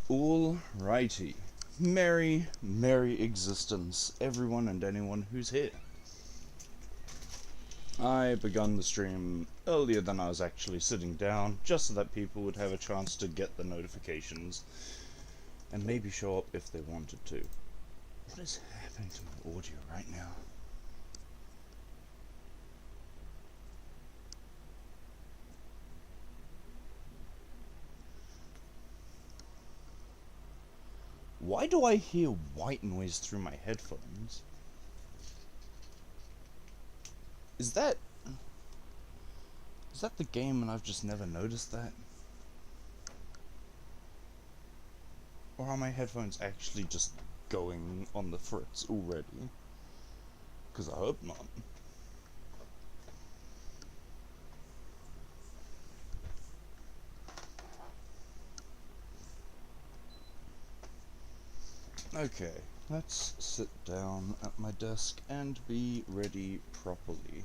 Alrighty. Merry, merry existence, everyone and anyone who's here. I begun the stream earlier than I was actually sitting down, just so that people would have a chance to get the notifications, and maybe show up if they wanted to. What is happening to my audio right now? Why do I hear white noise through my headphones? Is that the game and I've just never noticed that? Or are my headphones actually just going on the fritz already? Because I hope not. Okay, let's sit down at my desk and be ready properly.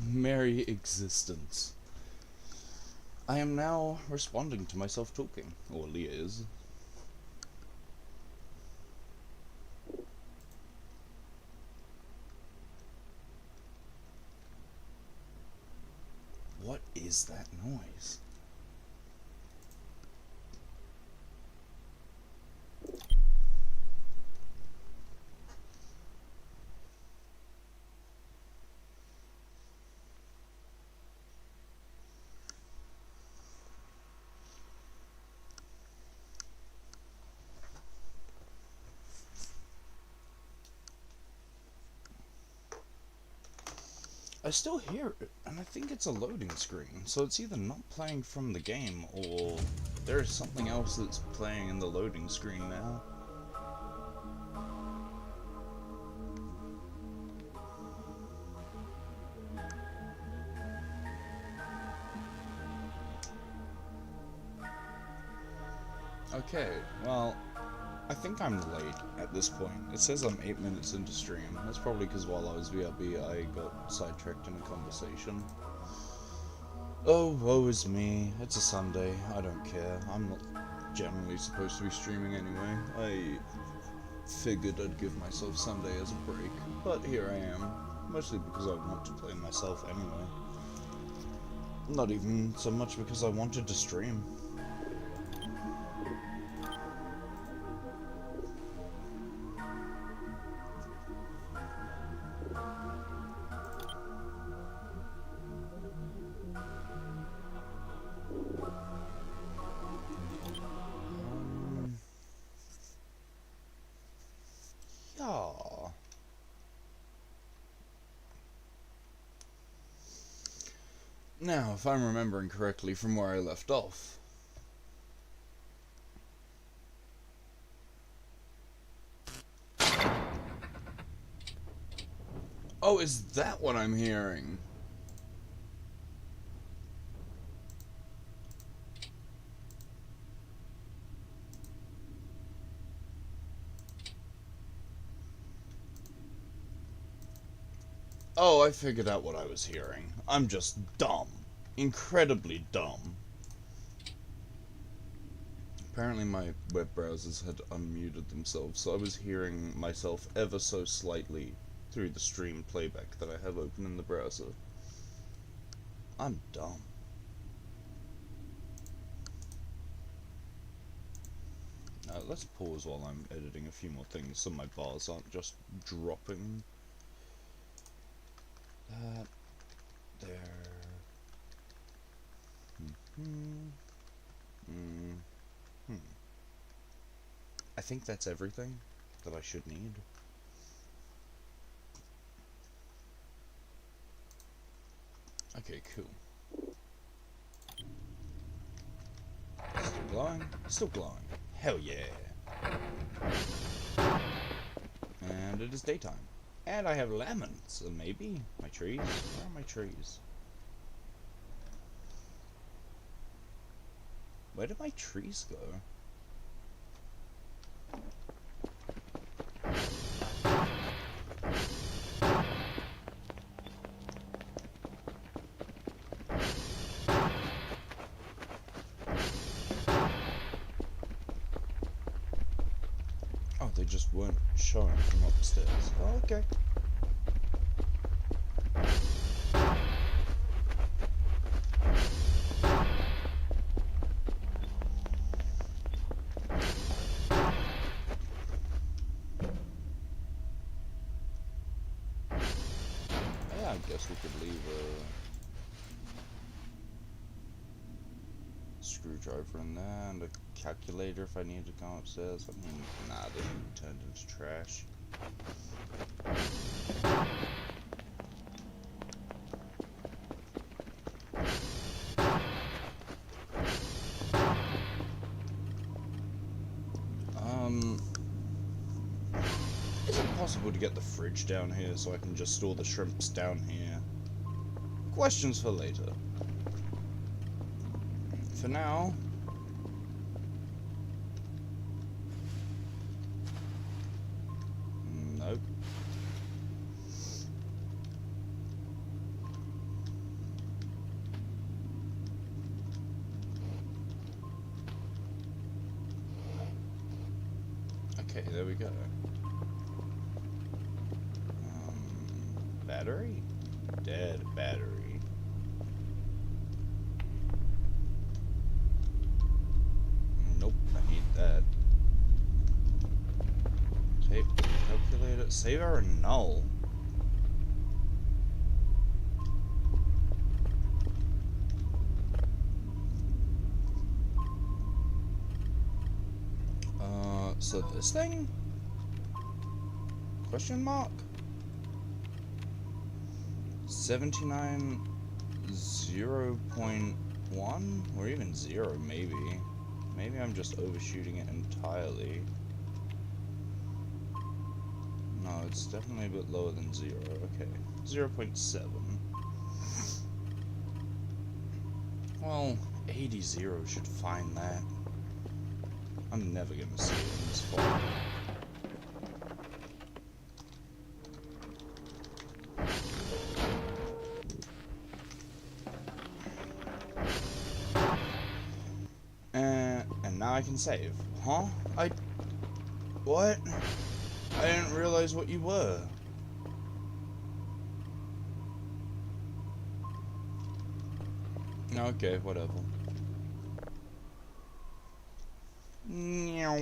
Merry existence. I am now responding to myself talking, or Leah is. What is that noise? I still hear it, and I think it's a loading screen, so it's either not playing from the game, or there's something else that's playing in the loading screen now. Okay, well, I think I'm late at this point. It says I'm 8 minutes into stream. That's probably because while I was VRB I got sidetracked in a conversation. Oh, woe is me. It's a Sunday. I don't care. I'm not generally supposed to be streaming anyway. I figured I'd give myself Sunday as a break, but here I am. Mostly because I want to play myself anyway. Not even so much because I wanted to stream. Yeah. Now, if I'm remembering correctly from where I left off. Oh, is that what I'm hearing? Oh, I figured out what I was hearing. I'm just dumb. Incredibly dumb. Apparently my web browsers had unmuted themselves, so I was hearing myself ever so slightly through the stream playback that I have open in the browser. I'm dumb. Let's pause while I'm editing a few more things so my bars aren't just dropping. There. I think that's everything that I should need. Okay, cool. Still glowing? Still glowing. Hell yeah. And it is daytime. And I have lemons, so maybe my trees? Where are my trees? Where did my trees go? just weren't showing from upstairs. Oh, okay. Yeah, I guess we could leave a screwdriver in there and a calculator if I need to come upstairs. I mean, nah, they can be turned into trash. Is it possible to get the fridge down here so I can just store the shrimps down here? Questions for later. For now... Nope. Okay, there we go. Battery? Dead battery. Nope, I need that. Tape, calculator, save error null. So this thing? Question mark? 79 0.1 or even 0 maybe. Maybe I'm just overshooting it entirely. No, it's definitely a bit lower than 0. Okay, 0.7. Well, 80 should find that. I'm never gonna see it in this far. And now I can save. Huh? What? I didn't realize what you were. Okay, whatever. Meow.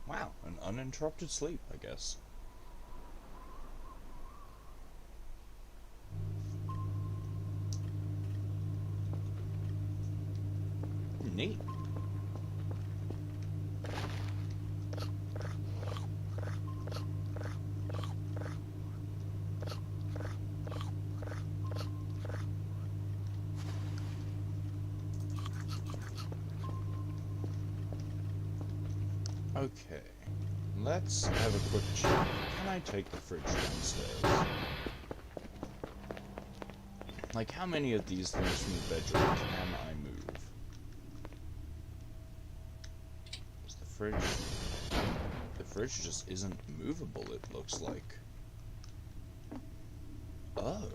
Wow, an uninterrupted sleep, I guess. Neat. Okay, let's have a quick check. Can I take the fridge downstairs? Like, how many of these things from the bedroom can I move? Is the fridge... The fridge just isn't movable, it looks like. Oh.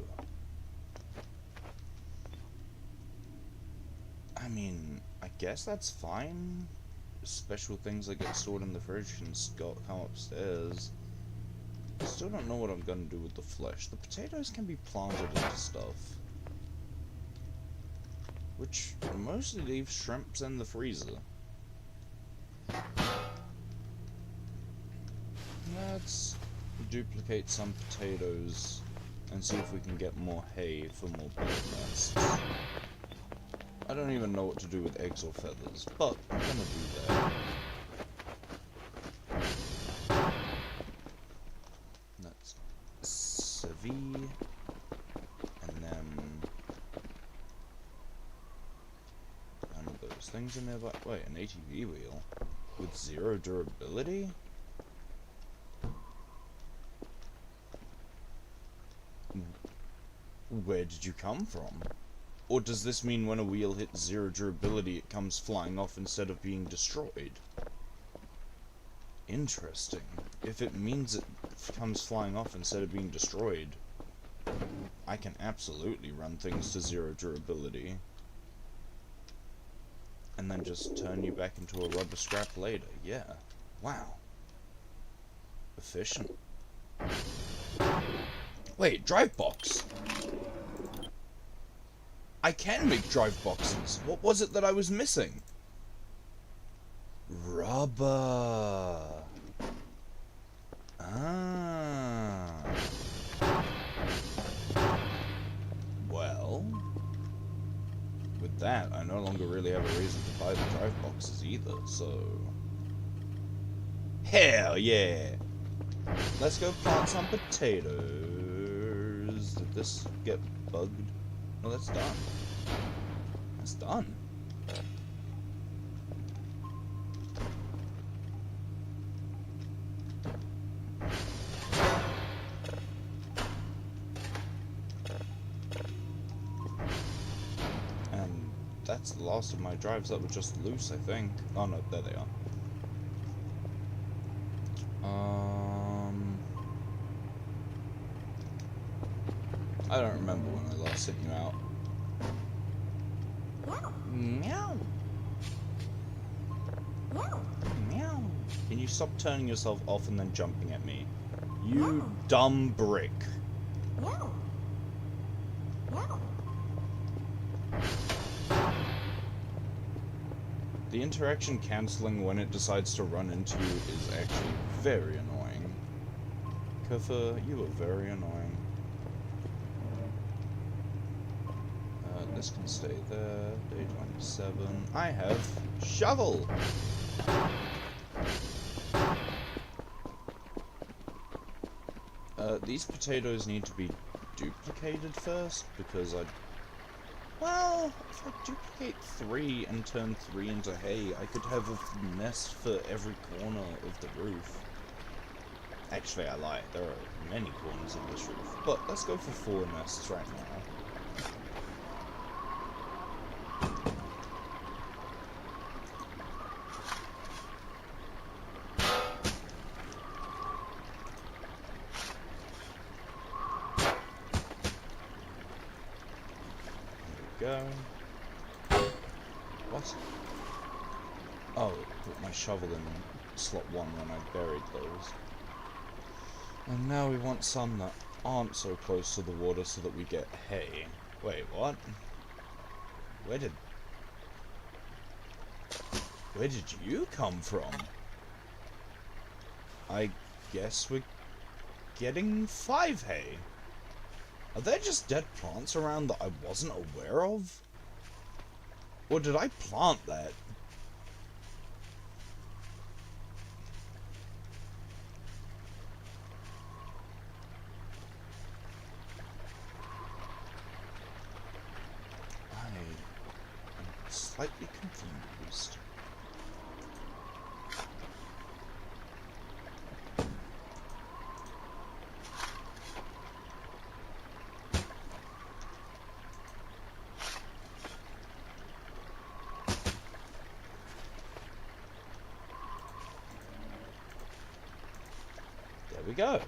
I mean, I guess that's fine. Special things that get stored in the fridge can come upstairs. I still don't know what I'm gonna do with the flesh. The potatoes can be planted into stuff, which mostly leaves shrimps in the freezer. Let's duplicate some potatoes and see if we can get more hay for more bird nests. I don't even know what to do with eggs or feathers, but I'm gonna do that. That's Sevi, and then none of those things in there. But wait, an ATV wheel with 0 durability? Where did you come from? Or does this mean when a wheel hits 0 durability, it comes flying off instead of being destroyed? Interesting. If it means it comes flying off instead of being destroyed, I can absolutely run things to 0 durability. And then just turn you back into a rubber scrap later. Yeah. Wow. Efficient. Wait, drive box! I can make drive boxes! What was it that I was missing? Rubber! Ah. Well, with that, I no longer really have a reason to buy the drive boxes either, so... Hell yeah! Let's go plant some potatoes. Did this get bugged? No, that's done. That's done. And that's the last of my drives that were just loose, I think. Oh no, there they are. I don't remember when I last sent you out. Meow. Meow. Meow. Can you stop turning yourself off and then jumping at me? You dumb brick. Meow. Meow. The interaction cancelling when it decides to run into you is actually very annoying. Kufa, you are very annoying. This can stay there. Day 27. I have shovel! These potatoes need to be duplicated first, because well, if I duplicate 3 and turn 3 into hay, I could have a nest for every corner of the roof. Actually, I lied. There are many corners of this roof. But let's go for 4 nests right now. Go. What? Oh, it put my shovel in slot 1 when I buried those. And now we want some that aren't so close to the water so that we get hay. Wait, what? Where did you come from? I guess we're getting 5 hay. Are there just dead plants around that I wasn't aware of? Or did I plant that? I am slightly confused. There we go.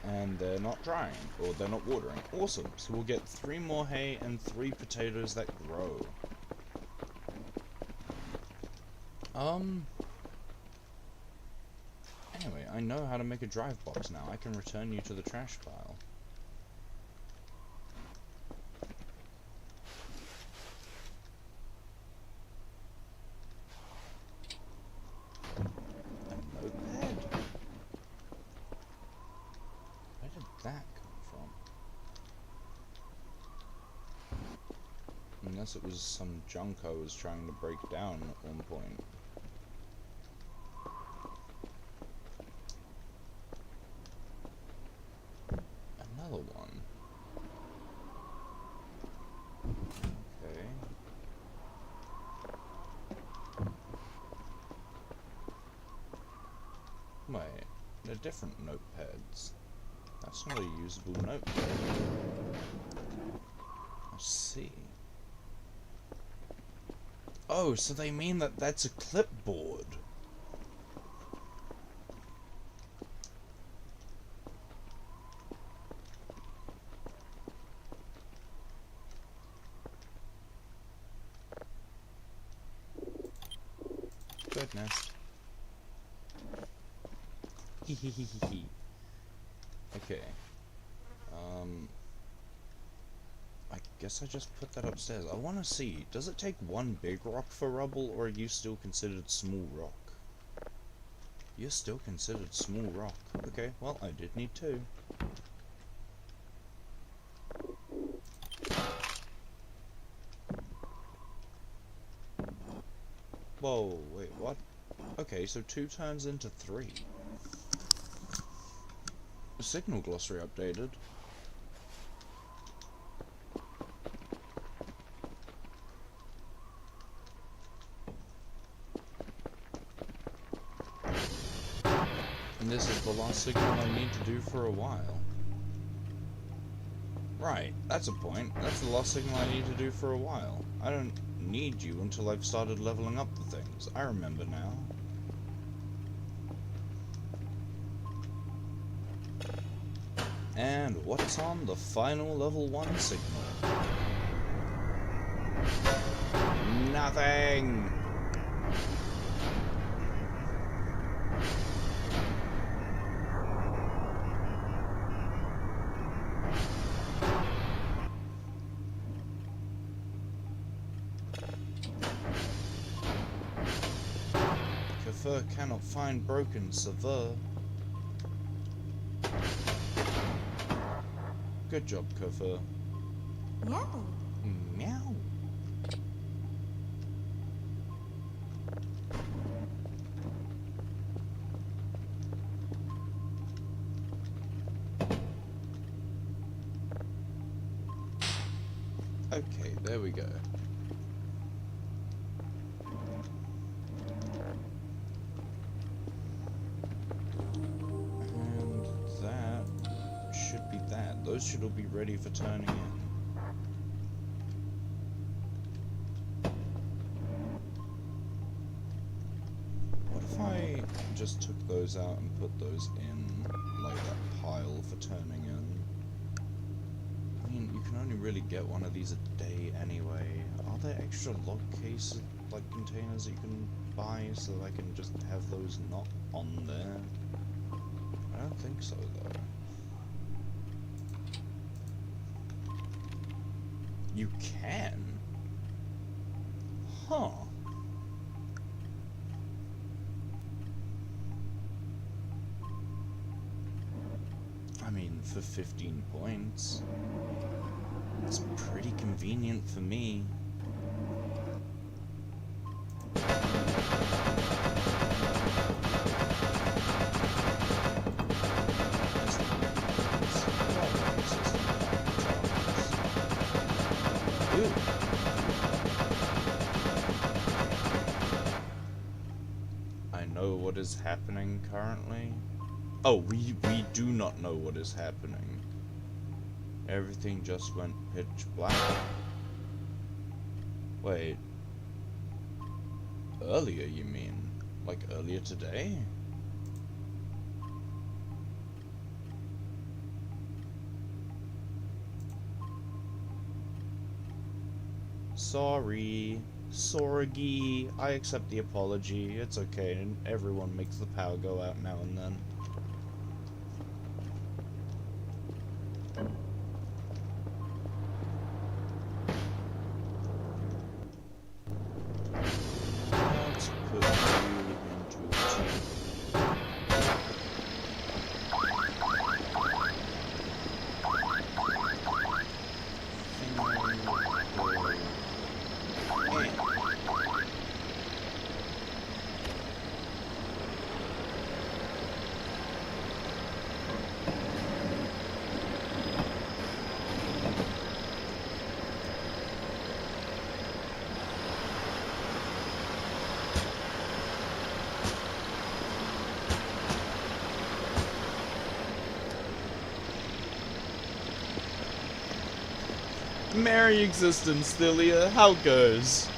And they're not drying, or they're not watering. Awesome. So we'll get 3 more hay and 3 potatoes that grow. Anyway, I know how to make a drive box now. I can return you to the trash pile. A notepad? Where did that Unless it was some junk I was trying to break down at one point. Another one. Okay. Wait, they're different notepads. That's not a usable notepad. I see. Oh, so they mean that that's a clipboard. Goodness. Hehehehe. Okay. I guess I just put that upstairs. I want to see, does it take one big rock for rubble, or are you still considered small rock? You're still considered small rock. Okay, well, I did need two. Whoa, wait, what? Okay, so 2 turns into 3. The signal glossary updated. And this is the last signal I need to do for a while. Right, that's a point. That's the last signal I need to do for a while. I don't need you until I've started leveling up the things. I remember now. And what's on the final level 1 signal? Nothing! Kafir cannot find broken Savur. Good job, Kafir. Meow. Meow. Okay, there we go. And that should be that. Those should all be ready for turning in. What if I just took those out and put those in, like, that pile for turning in? I mean, you can only really get one of these a day anyway. Are there extra log case, like, containers that you can buy so that I can just have those not on there? I don't think so, though. You can? Huh. I mean, for 15 points. It's pretty convenient for me. Ooh. I know what is happening currently. Oh, we do not know what is happening. Everything just went pitch black. Wait. Earlier, you mean? Like earlier today? Sorry. Sorry. I accept the apology. It's okay. Everyone makes the power go out now and then. Let's put you into a team. Merry existence, Thylia. How goes?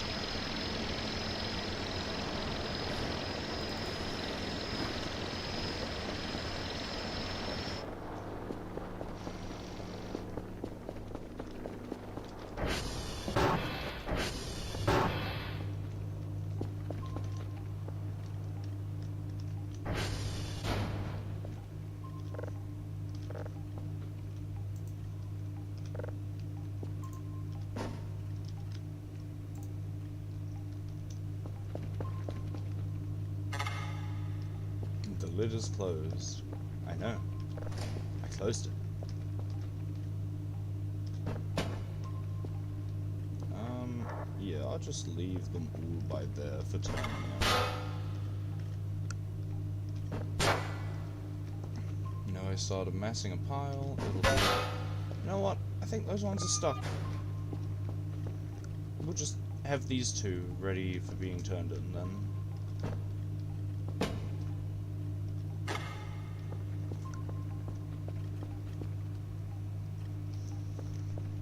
The lid is closed. I know. I closed it. Yeah, I'll just leave them all by there for time now. You know, I started amassing a pile. It'll be... You know what? I think those ones are stuck. We'll just have these two ready for being turned in then.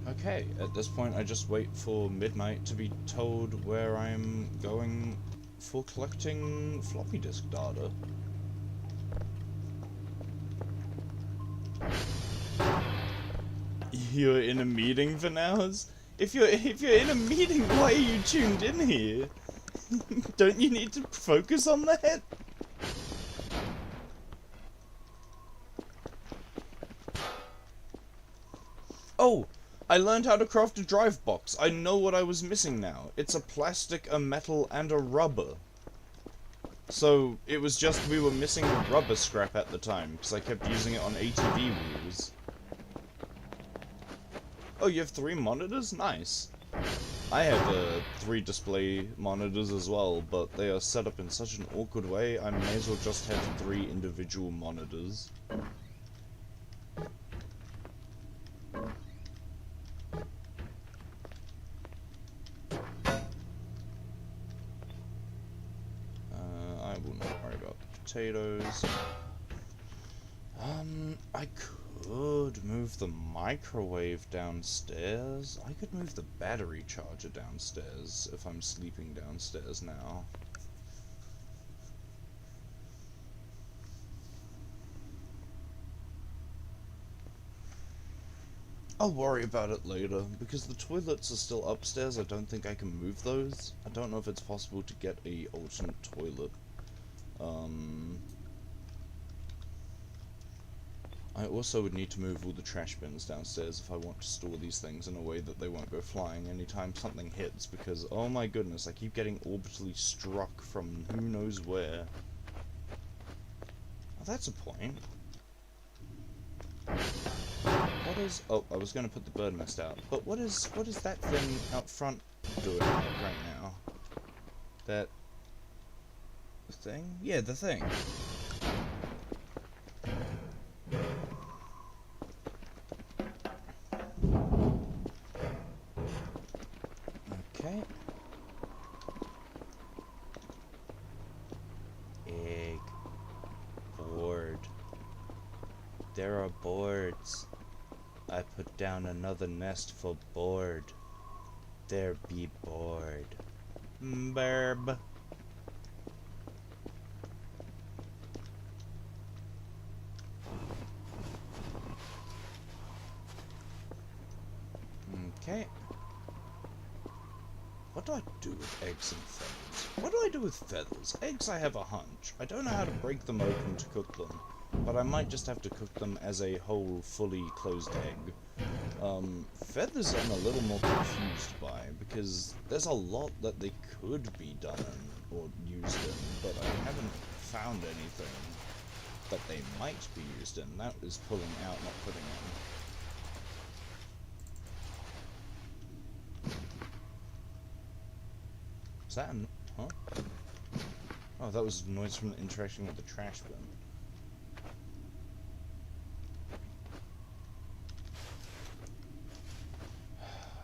Okay, at this point I just wait for midnight to be told where I'm going for collecting floppy disk data. You're in a meeting for now? If you're in a meeting, why are you tuned in here? Don't you need to focus on that? Oh! I learned how to craft a drive box. I know what I was missing now. It's a plastic, a metal, and a rubber. So, it was just we were missing the rubber scrap at the time, because I kept using it on ATV wheels. Oh, you have 3 monitors? Nice. I have 3 display monitors as well, but they are set up in such an awkward way, I may as well just have 3 individual monitors. I will not worry about the potatoes. I could move the microwave downstairs. I could move the battery charger downstairs if I'm sleeping downstairs now. I'll worry about it later, because the toilets are still upstairs. I don't think I can move those. I don't know if it's possible to get a alternate toilet. I also would need to move all the trash bins downstairs if I want to store these things in a way that they won't go flying anytime something hits, because, oh my goodness, I keep getting orbitally struck from who knows where. Oh, that's a point. What is... Oh, I was going to put the bird nest out, but what is that thing out front doing right now? That... the thing? Yeah, the thing. Okay. Egg. Board. There are boards. I put down another nest for board. There be board. Burb. Okay. What do I do with eggs and feathers? What do I do with feathers? Eggs, I have a hunch. I don't know how to break them open to cook them, but I might just have to cook them as a whole, fully closed egg. Feathers I'm a little more confused by, because there's a lot that they could be done in, or used in, but I haven't found anything that they might be used in. That is pulling out, not putting in. Is that an... huh? Oh, that was noise from the interaction with the trash bin.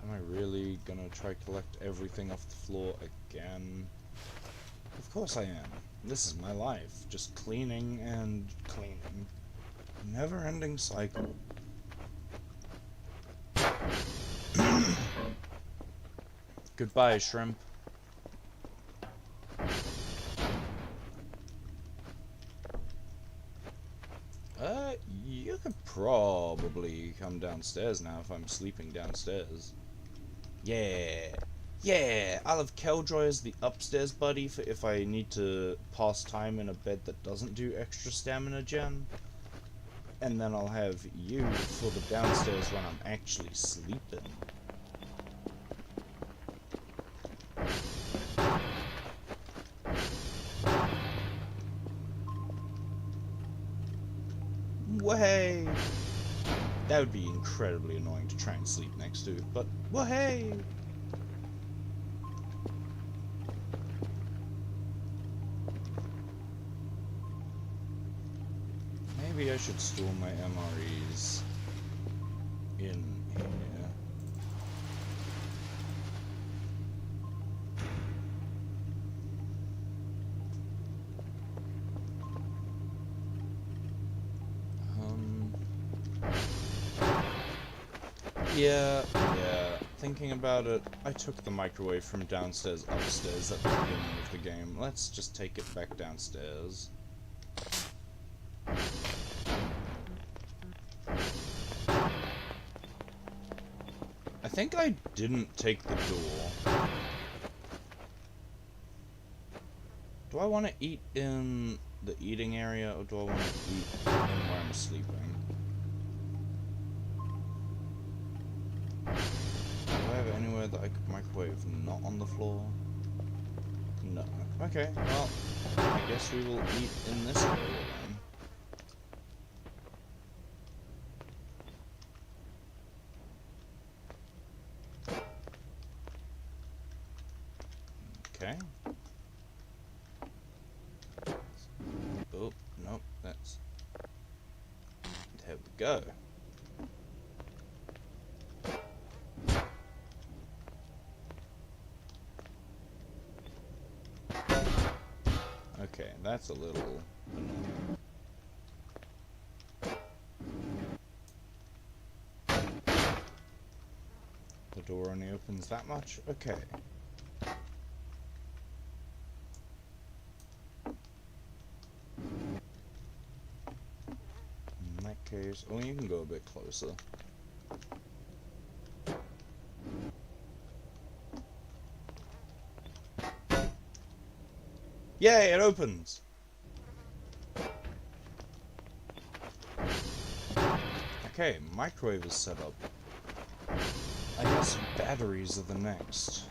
Am I really gonna try collect everything off the floor again? Of course I am. This is my life. Just cleaning and cleaning. Never-ending cycle. Goodbye, shrimp. You could probably come downstairs now if I'm sleeping downstairs. Yeah. Yeah, I'll have Killjoy as the upstairs buddy for if I need to pass time in a bed that doesn't do extra stamina gen. And then I'll have you for the downstairs when I'm actually sleeping. Wahey! That would be incredibly annoying to try and sleep next to, but wahey! Maybe I should store my MREs in here. Yeah. Thinking about it, I took the microwave from downstairs upstairs at the beginning of the game. Let's just take it back downstairs. I think I didn't take the door. Do I want to eat in the eating area, or do I want to eat where I'm sleeping? Do I have anywhere that I could microwave not on the floor? No. Okay, well, I guess we will eat in this area then. Okay. Oh, nope, that's... There we go. Okay, that's a little annoying. The door only opens that much? Okay. In that case... Oh, you can go a bit closer. Yay, it opens! Okay, microwave is set up. I guess batteries are the next.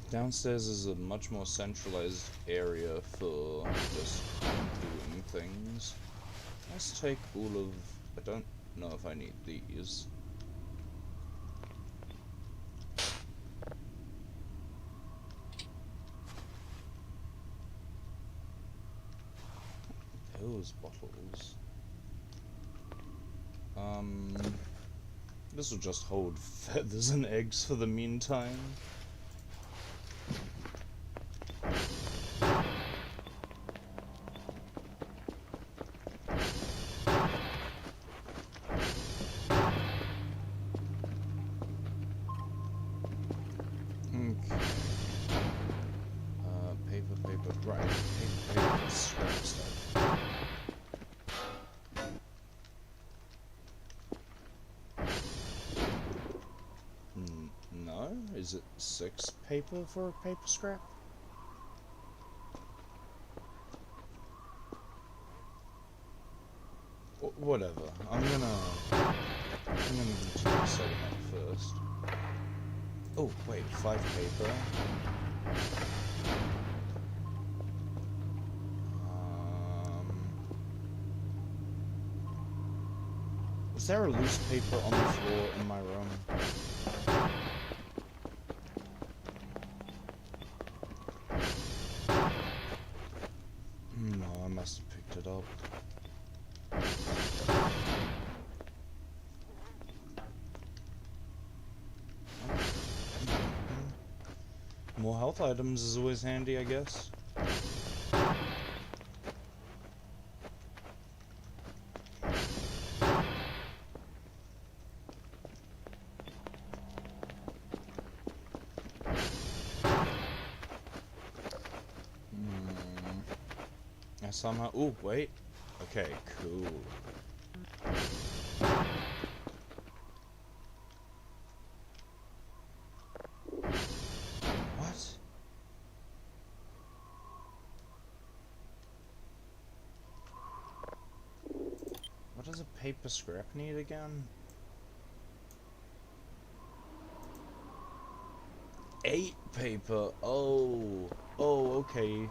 Downstairs is a much more centralized area for just doing things. Let's take all of... I don't know if I need these. Pills bottles. This will just hold feathers and eggs for the meantime. Paper, right. Paper, scrap stuff. No? Is it 6 paper for a paper scrap? Whatever. I'm gonna continue setting up first. Oh, wait, 5 paper. Is there a loose paper on the floor in my room? No, I must have picked it up. More health items is always handy, I guess. somehow... Ooh, wait. Okay, cool. What? What does a paper scrap need again? 8 paper. Oh. Oh, okay.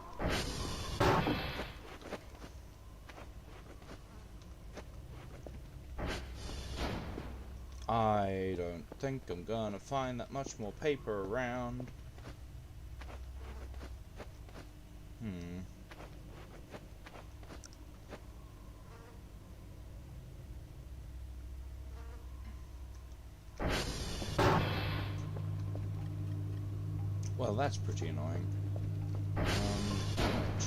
I don't think I'm gonna find that much more paper around. Well, that's pretty annoying.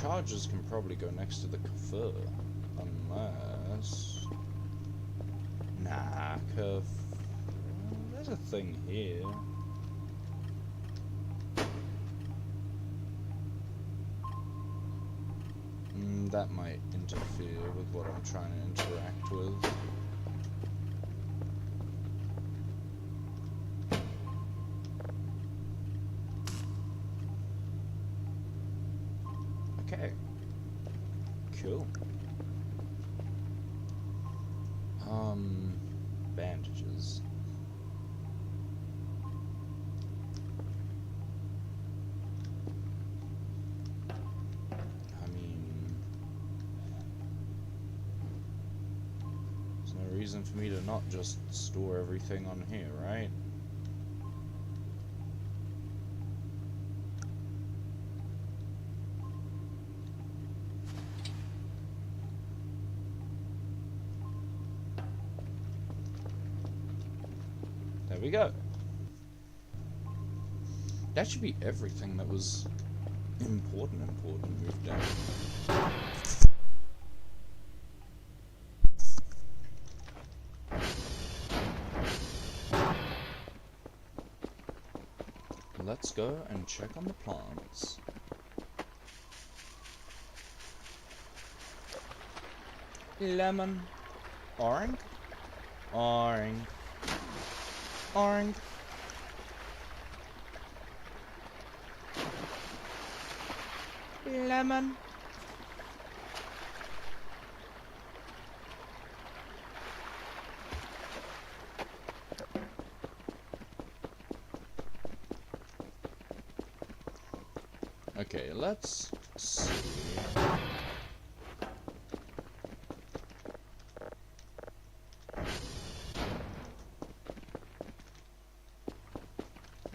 Chargers can probably go next to the Kafur. Unless... Nah, there's a thing here. That might interfere with what I'm trying to interact with. Okay. Cool. Bandages. I mean... There's no reason for me to not just store everything on here, right? There we go. That should be everything that was important moved down. Let's go and check on the plants. Lemon. Orange. Orange. Orange. Lemon. Okay, let's see.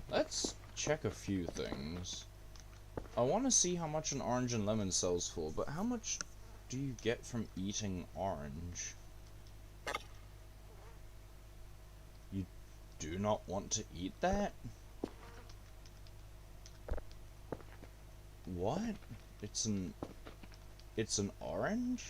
Let's check a few things. I want to see how much an orange and lemon sells for, but how much do you get from eating orange? You do not want to eat that? What? It's an orange?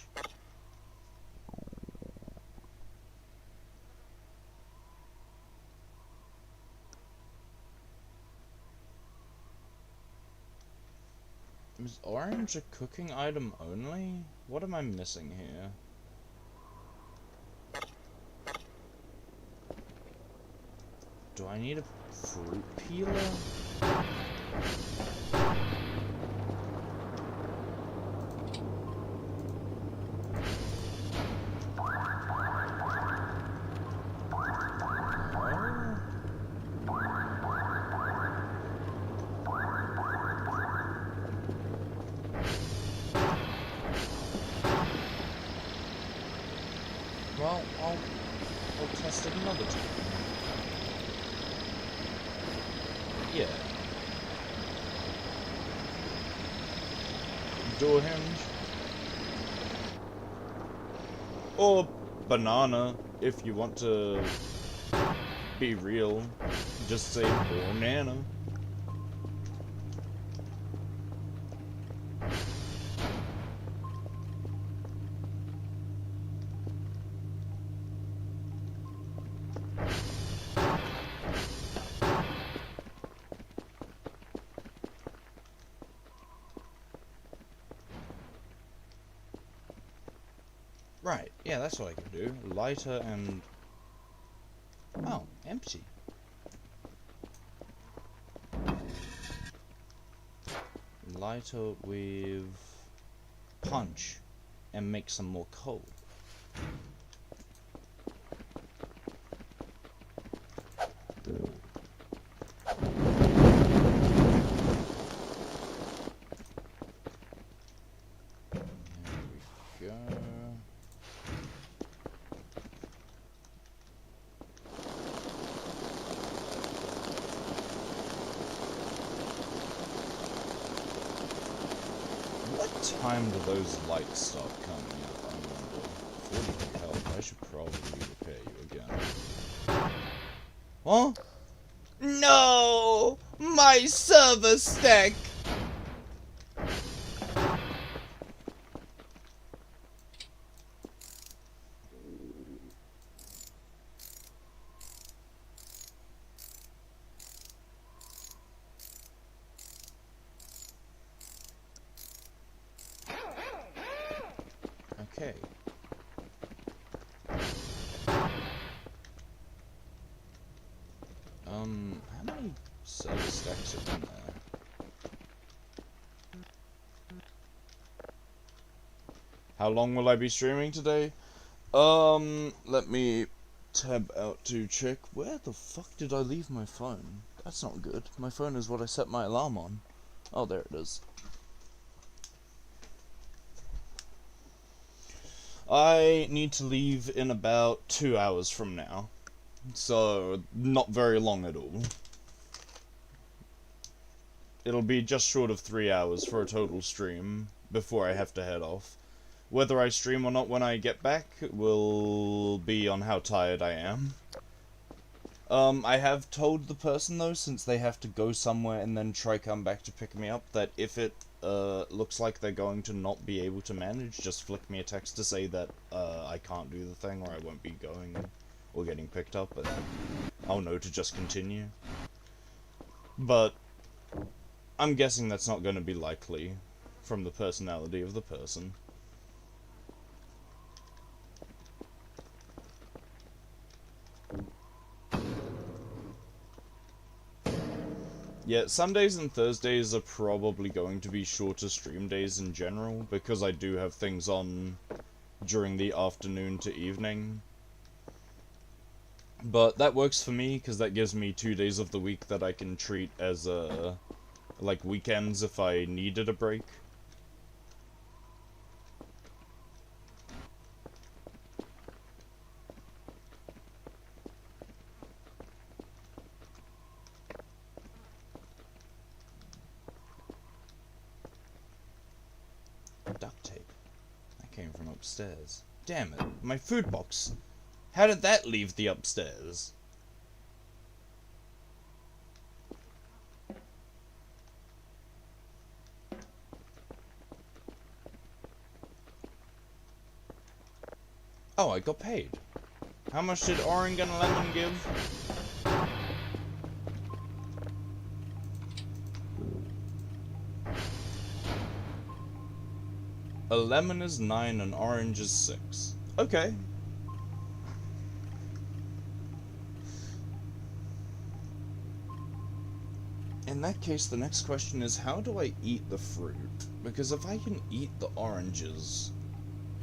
Is orange a cooking item only? What am I missing here? Do I need a fruit peeler? Well, I'll test it another time. Yeah. Door hinge. Or banana, if you want to be real. Just say banana. Right, yeah, that's what I can do. Lighter and... Oh, empty. Lighter with... punch. And make some more coal. There we go. What time do those lights start coming up, I wonder? 40 health, I should probably repair you again. Huh? No! My server stack! Okay. How many server stacks are in there? How long will I be streaming today? Let me tab out to check. Where the fuck did I leave my phone? That's not good. My phone is what I set my alarm on. Oh, there it is. I need to leave in about 2 hours from now. So, not very long at all. It'll be just short of 3 hours for a total stream before I have to head off. Whether I stream or not when I get back will be on how tired I am. I have told the person though, since they have to go somewhere and then try come back to pick me up, that if it looks like they're going to not be able to manage, just flick me a text to say that I can't do the thing or I won't be going or getting picked up, and I'll know to just continue. But I'm guessing that's not going to be likely from the personality of the person. Yeah, Sundays and Thursdays are probably going to be shorter stream days in general, because I do have things on during the afternoon to evening. But that works for me, because that gives me 2 days of the week that I can treat as, like weekends if I needed a break. Duct tape. That came from upstairs. Damn it, my food box. How did that leave the upstairs? Oh, I got paid. How much did Orange and Lemon give? A lemon is 9 and orange is 6. Okay. In that case, the next question is, how do I eat the fruit? Because if I can eat the oranges,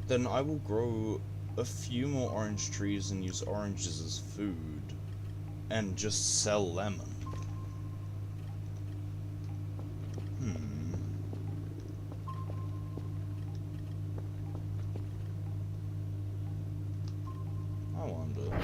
then I will grow a few more orange trees and use oranges as food, and just sell lemon. I wonder.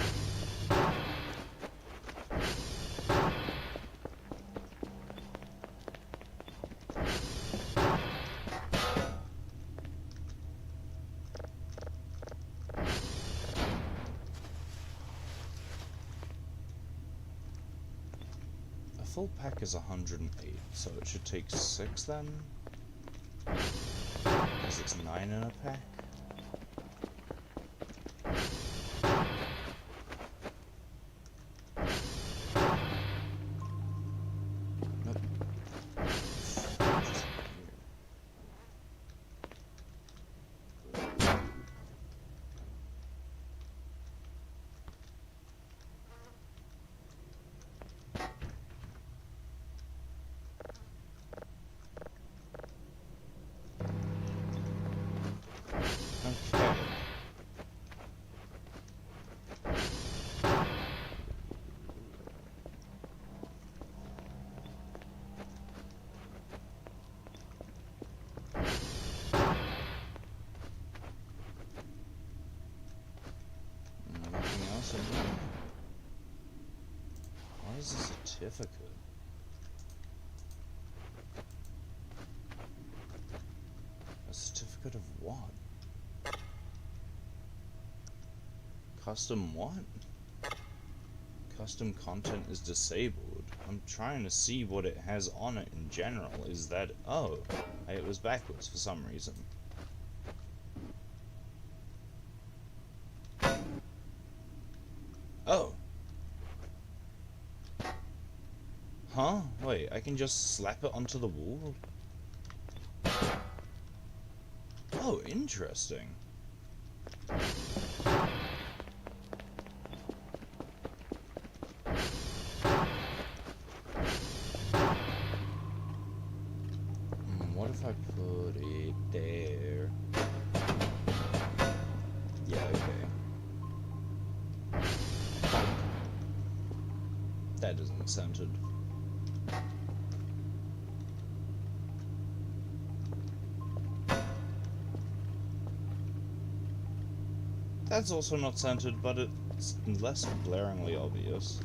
A full pack is 108, so it should take 6 then? Because it's 9 in a pack? certificate. A certificate of what? Custom what? Custom content is disabled. I'm trying to see what it has on it in general. Is that... oh, it was backwards for some reason. Oh. Huh? Wait, I can just slap it onto the wall? Oh, interesting. What if I put it there? Yeah, okay. That isn't centered. That's also not centered, but it's less glaringly obvious.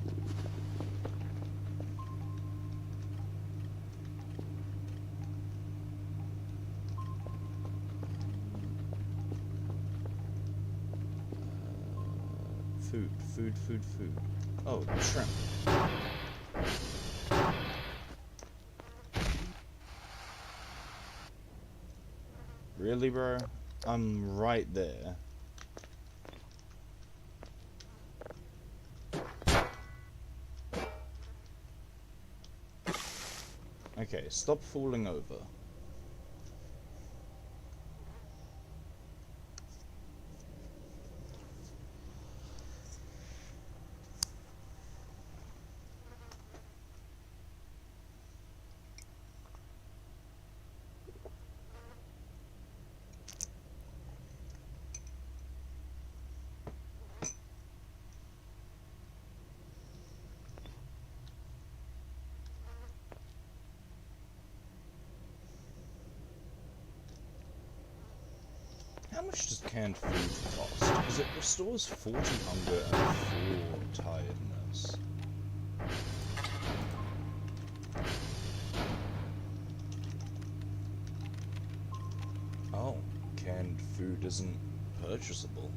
Food. Oh, shrimp. Really, bro? I'm right there. Okay, stop falling over. How much does canned food cost? Because it restores 40 hunger and 4 tiredness. Oh, canned food isn't purchasable.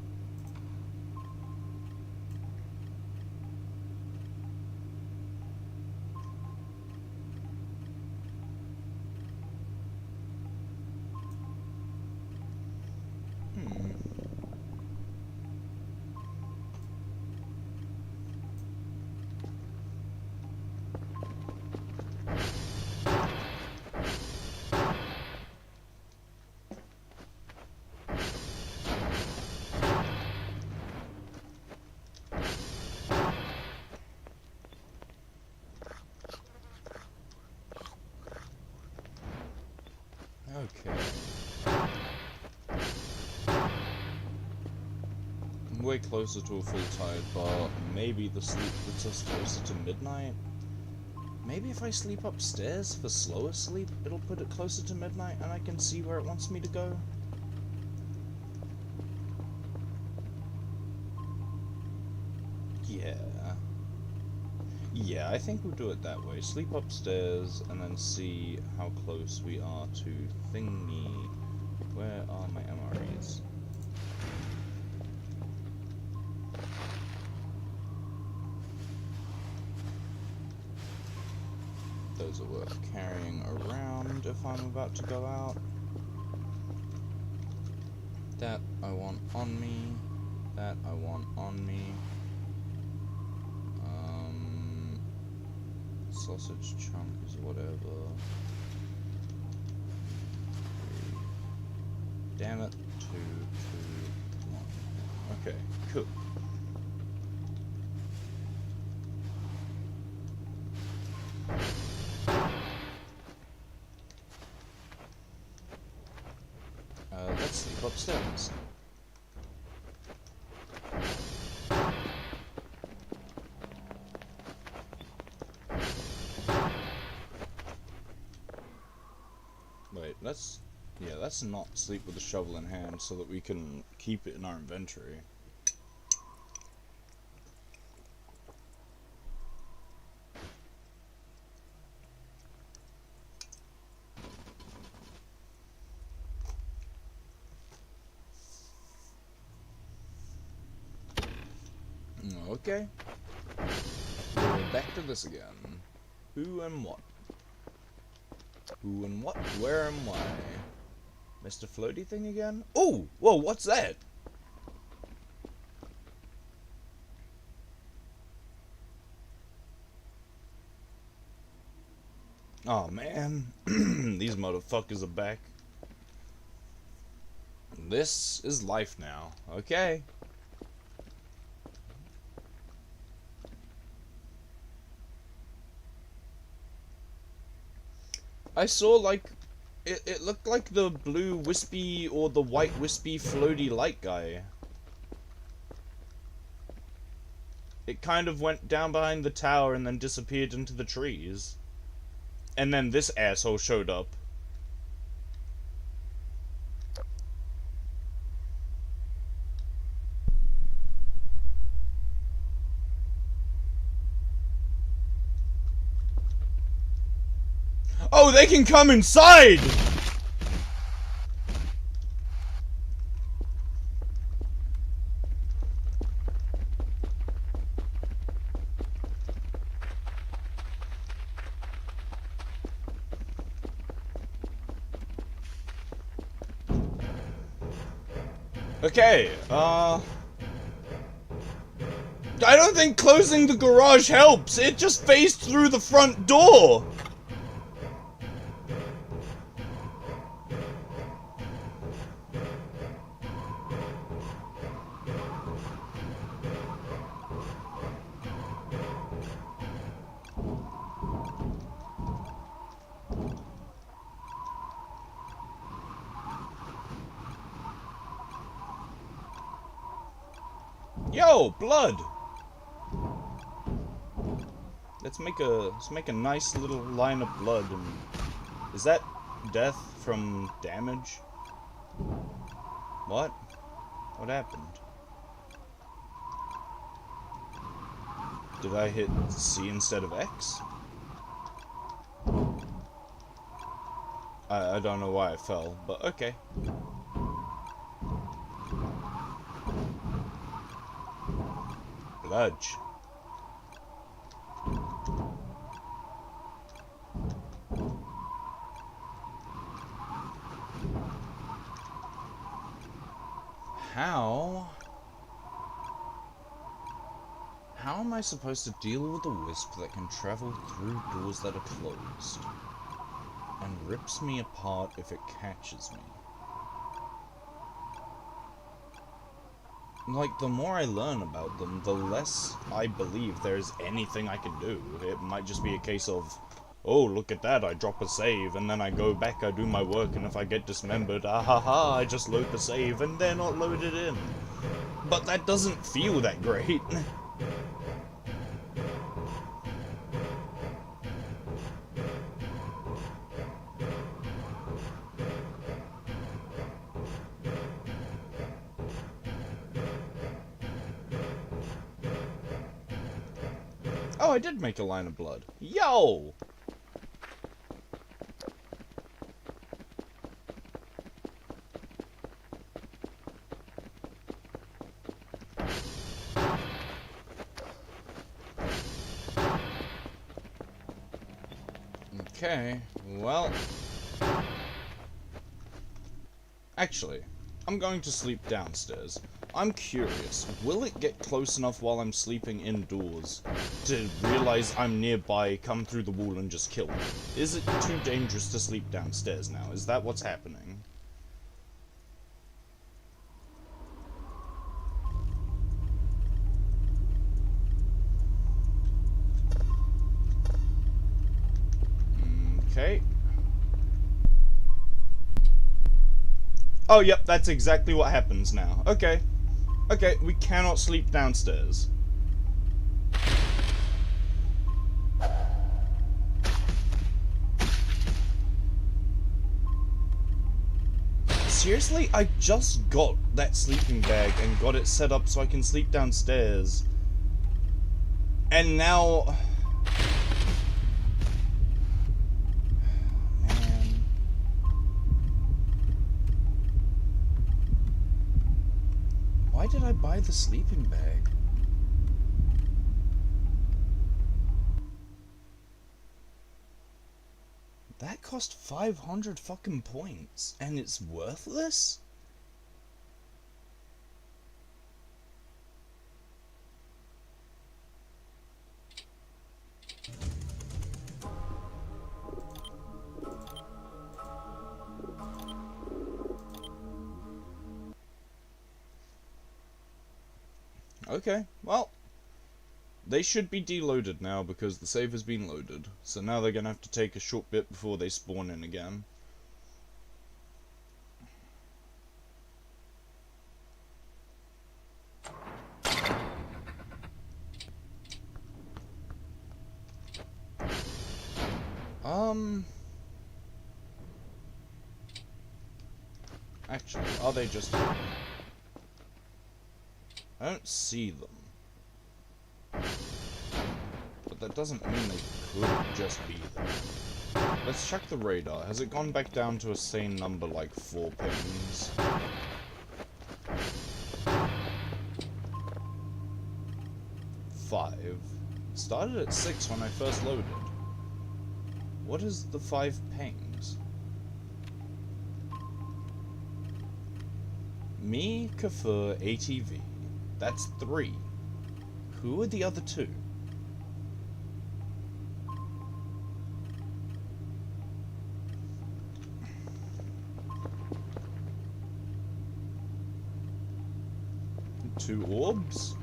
Okay. I'm way closer to a full tide, but maybe the sleep puts us closer to midnight? Maybe if I sleep upstairs for slower sleep, it'll put it closer to midnight and I can see where it wants me to go? Yeah. Yeah, I think we'll do it that way. Sleep upstairs and then see how close we are to thingy. Where are my MREs? Those are worth carrying around if I'm about to go out. That I want on me. That I want on me. Sausage chunk is whatever. Damn it. 2, 2, 1. Okay, cool. Let's sleep upstairs. Wait, let's not sleep with a shovel in hand so that we can keep it in our inventory. Okay. We're back to this again. Who and what? Who and what? Where and why? Mr. Floaty thing again? Oh! Whoa, what's that? Oh man, these motherfuckers are back. This is life now. Okay. I saw like it looked like the blue wispy or the white wispy floaty light guy. It kind of went down behind the tower and then disappeared into the trees. And then this asshole showed up. Oh, they can come inside! Okay, I don't think closing the garage helps. It just phased through the front door. Yo, blood. Let's make a nice little line of blood. And is that death from damage? What? What happened? Did I hit C instead of X? I don't know why I fell, but okay. Bludge. How am I supposed to deal with a wisp that can travel through doors that are closed and rips me apart if it catches me? Like, the more I learn about them, the less I believe there's anything I can do. It might just be a case of, oh, look at that, I drop a save, and then I go back, I do my work, and if I get dismembered, ahaha, I just load the save, and they're not loaded in. But that doesn't feel that great. Oh, I did make a line of blood. Yo! Okay, well... Actually, I'm going to sleep downstairs. I'm curious, will it get close enough while I'm sleeping indoors to realize I'm nearby, come through the wall and just kill me? Is it too dangerous to sleep downstairs now? Is that what's happening? Okay. Oh, yep, that's exactly what happens now. Okay. Okay, we cannot sleep downstairs. Seriously? I just got that sleeping bag and got it set up so I can sleep downstairs. And now... Why did I buy the sleeping bag? That cost 500 fucking points, and it's worthless? Okay, well, they should be deloaded now because the save has been loaded. So now they're gonna have to take a short bit before they spawn in again. Actually, are they just... I don't see them. But that doesn't mean they could just be there. Let's check the radar. Has it gone back down to a sane number like 4 pings? Five. It started at 6 when I first loaded. What is the 5 pings? Me, Kafur, ATV. That's 3. Who are the other 2? Two orbs?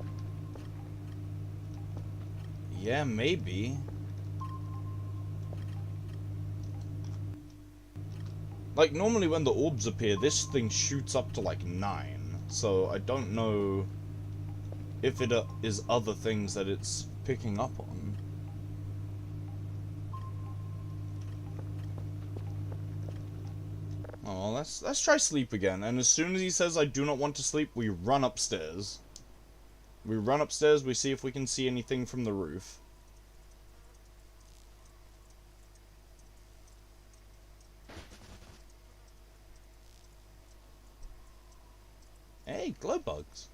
Yeah, maybe. Like, normally when the orbs appear, this thing shoots up to, like, 9. So, I don't know if it is other things that it's picking up on. Oh, let's try sleep again. And as soon as he says I do not want to sleep, we run upstairs. We run upstairs, we see if we can see anything from the roof. Hey, glow bugs.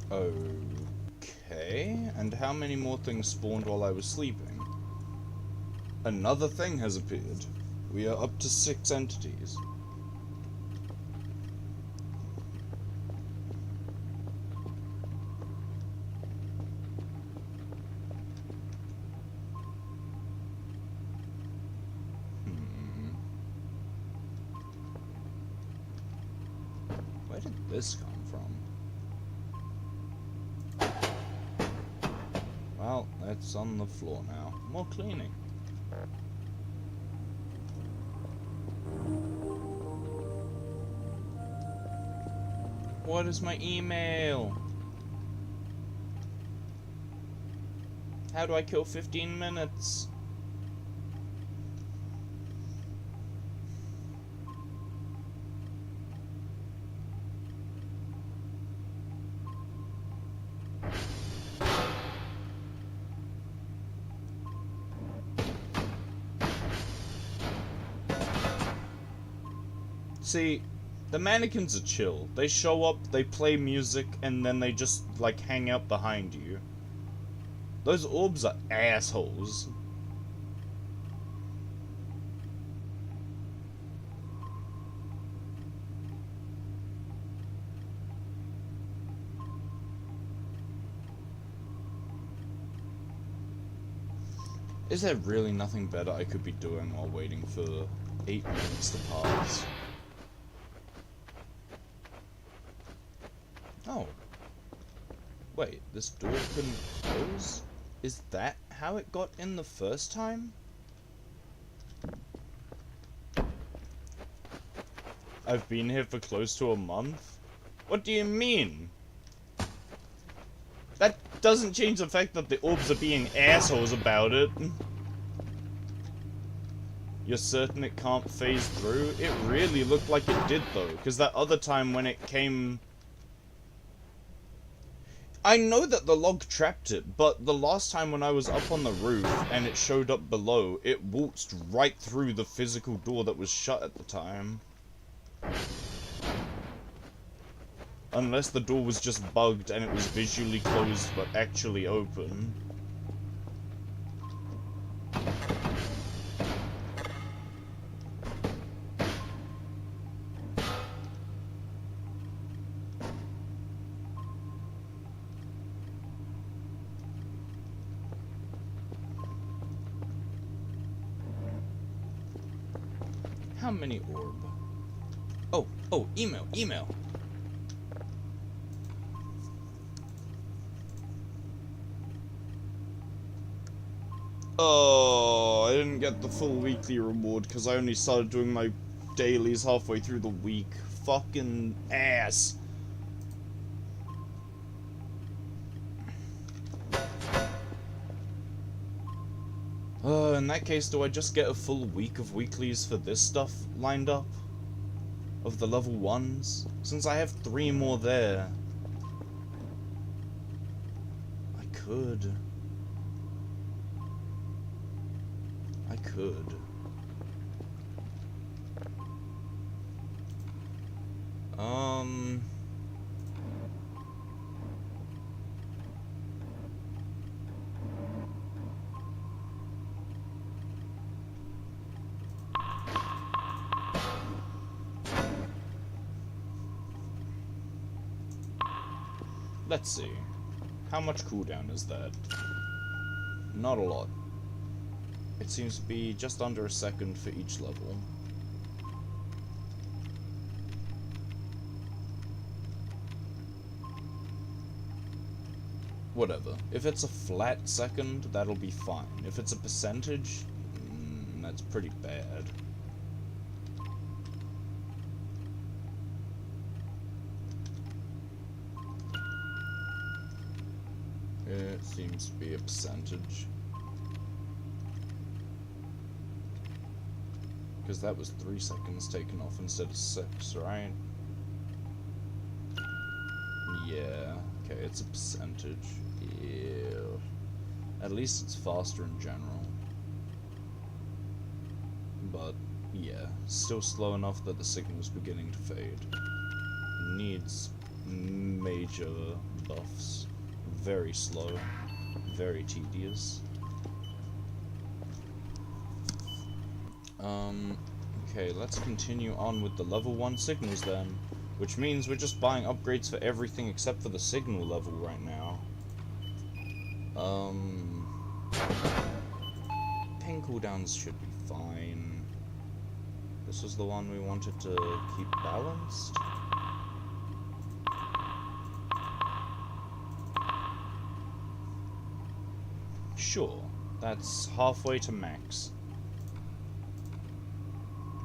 Okay, and how many more things spawned while I was sleeping? Another thing has appeared. We are up to 6 entities. Where did this come from? Well, that's on the floor now. More cleaning. What is my email? How do I kill 15 minutes? See, the mannequins are chill. They show up, they play music, and then they just, like, hang out behind you. Those orbs are assholes. Is there really nothing better I could be doing while waiting for 8 minutes to pass? Oh. Wait, this door couldn't close? Is that how it got in the first time? I've been here for close to a month? What do you mean? That doesn't change the fact that the orbs are being assholes about it. You're certain it can't phase through? It really looked like it did though, because that other time when it came... I know that the log trapped it, but the last time when I was up on the roof and it showed up below, it waltzed right through the physical door that was shut at the time. Unless the door was just bugged and it was visually closed but actually open. How many orb? Oh, email. Oh, I didn't get the full weekly reward because I only started doing my dailies halfway through the week. Fucking ass. In that case, do I just get a full week of weeklies for this stuff lined up? Of the level 1s? Since I have 3 more there. I could. Let's see. How much cooldown is that? Not a lot. It seems to be just under a second for each level. Whatever. If it's a flat second, that'll be fine. If it's a percentage, that's pretty bad. It seems to be a percentage. Because that was 3 seconds taken off instead of 6, right? Yeah, okay, it's a percentage. Ew. At least it's faster in general. But, yeah, still slow enough that the signal's beginning to fade. Needs major buffs. Very slow. Very tedious. Okay, let's continue on with the level 1 signals then. Which means we're just buying upgrades for everything except for the signal level right now. Ping cooldowns should be fine. This was the one we wanted to keep balanced. Sure, that's halfway to max.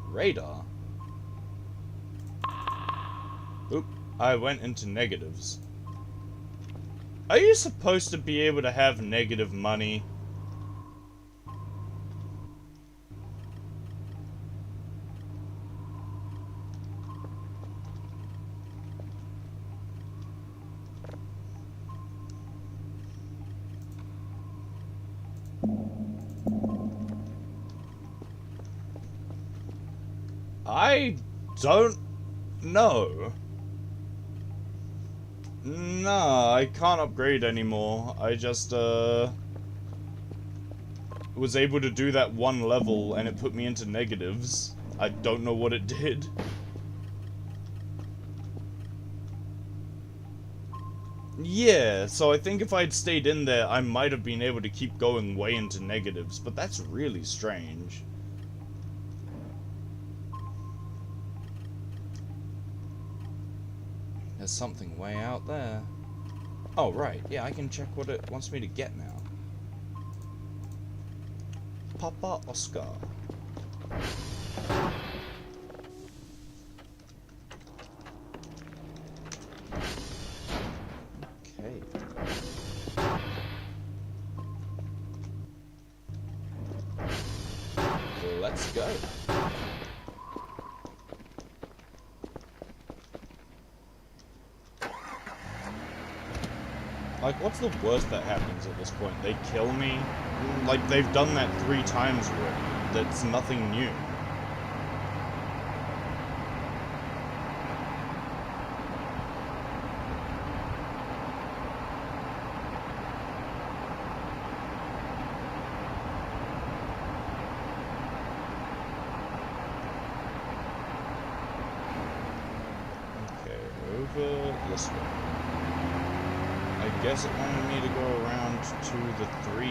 Radar? Oop, I went into negatives. Are you supposed to be able to have negative money? I don't know. Nah, I can't upgrade anymore. I just, was able to do that one level and it put me into negatives. I don't know what it did. Yeah, so I think if I'd stayed in there, I might have been able to keep going way into negatives, but that's really strange. There's something way out there. Oh, right. Yeah, I can check what it wants me to get now. Papa Oscar. Okay. Let's go. Like, what's the worst that happens at this point? They kill me? Like, they've done that 3 times already. That's nothing new. Over this way. I guess it wanted me to go around to the 3,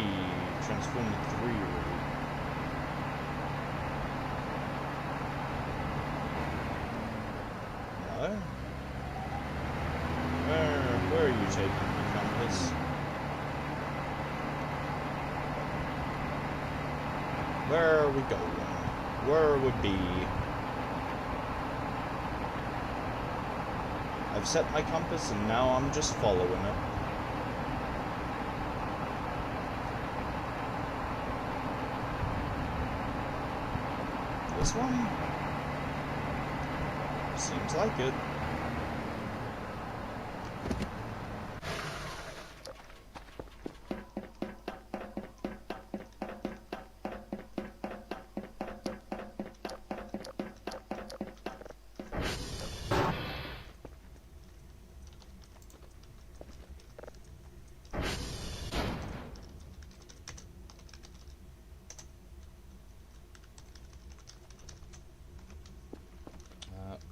transform the 3 route. No? Where are you taking me, compass? Where are we going? Where would be? I've set my compass and now I'm just following it. This one? Seems like it.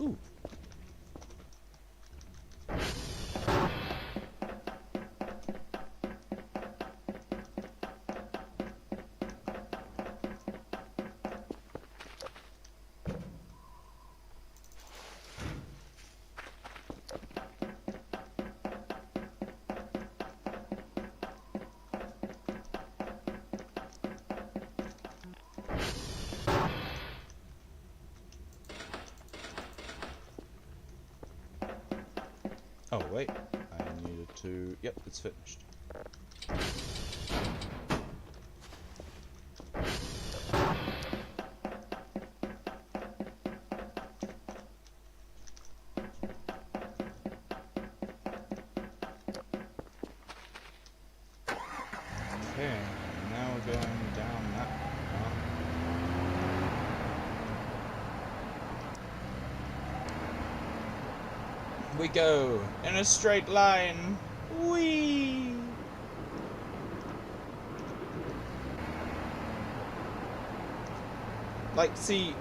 Ooh. Oh, wait. I needed to... Yep, it's finished. Okay, now we're going down that path. We go in a straight line. Whee! Like, see,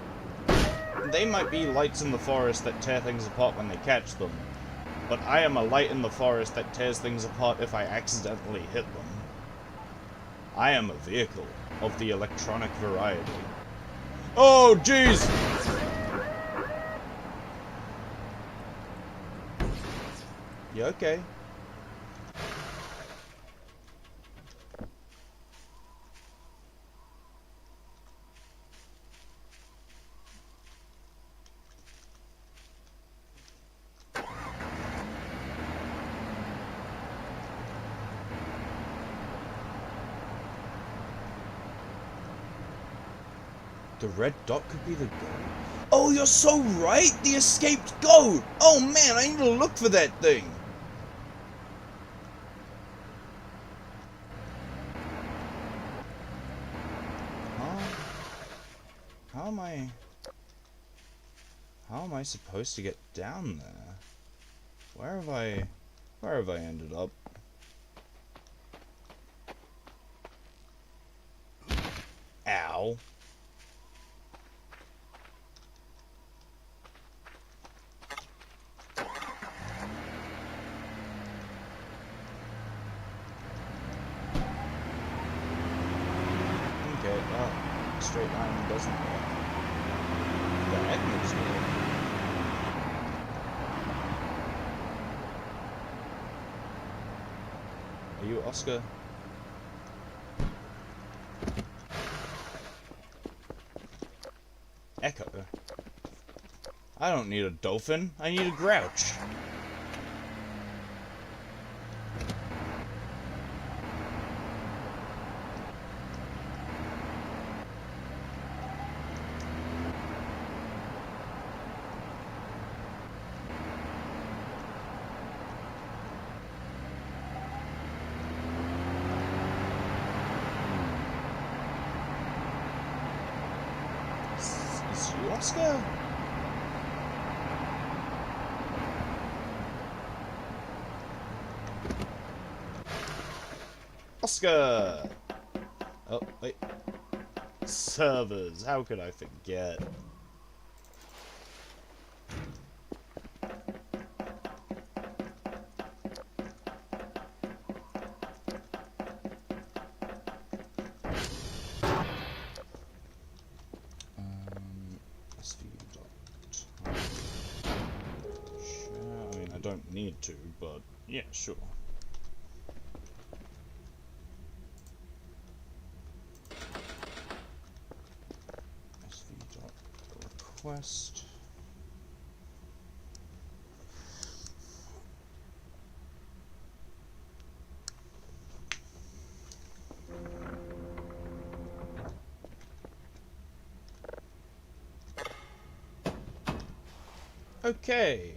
they might be lights in the forest that tear things apart when they catch them, but I am a light in the forest that tears things apart if I accidentally hit them. I am a vehicle of the electronic variety. Oh, jeez! You okay? The red dot could be the goat. Oh, you're so right! The escaped goat! Oh man, I need to look for that thing! Huh? How am I supposed to get down there? Where have I ended up? Ow. Okay, well, straight line doesn't work. The heck moves me. Are you Oscar? Echo? I don't need a dolphin, I need a grouch. you, Oscar? Oscar! Oh, wait. Servers, how could I forget? Sure, I mean, I don't need to, but yeah, sure. SV.request. Okay.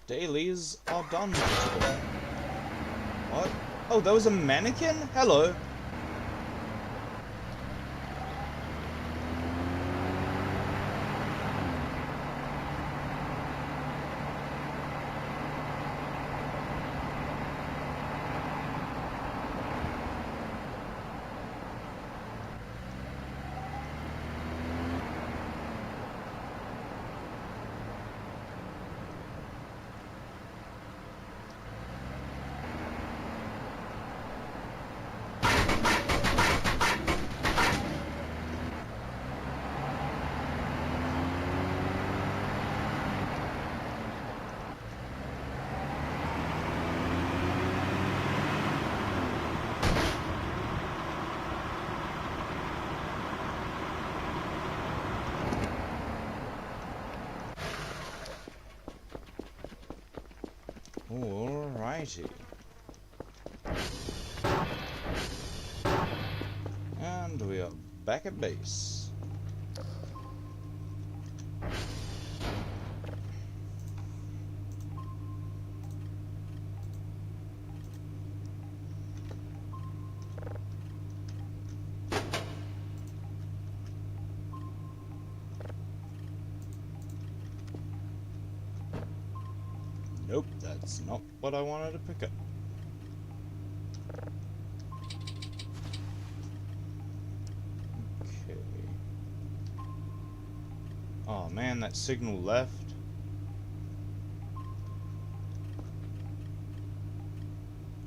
Dailies are done. What? Oh, there was a mannequin? Hello. Alrighty. And we are back at base. Nope, that's not what I wanted to pick up. Okay. Oh man, that signal left.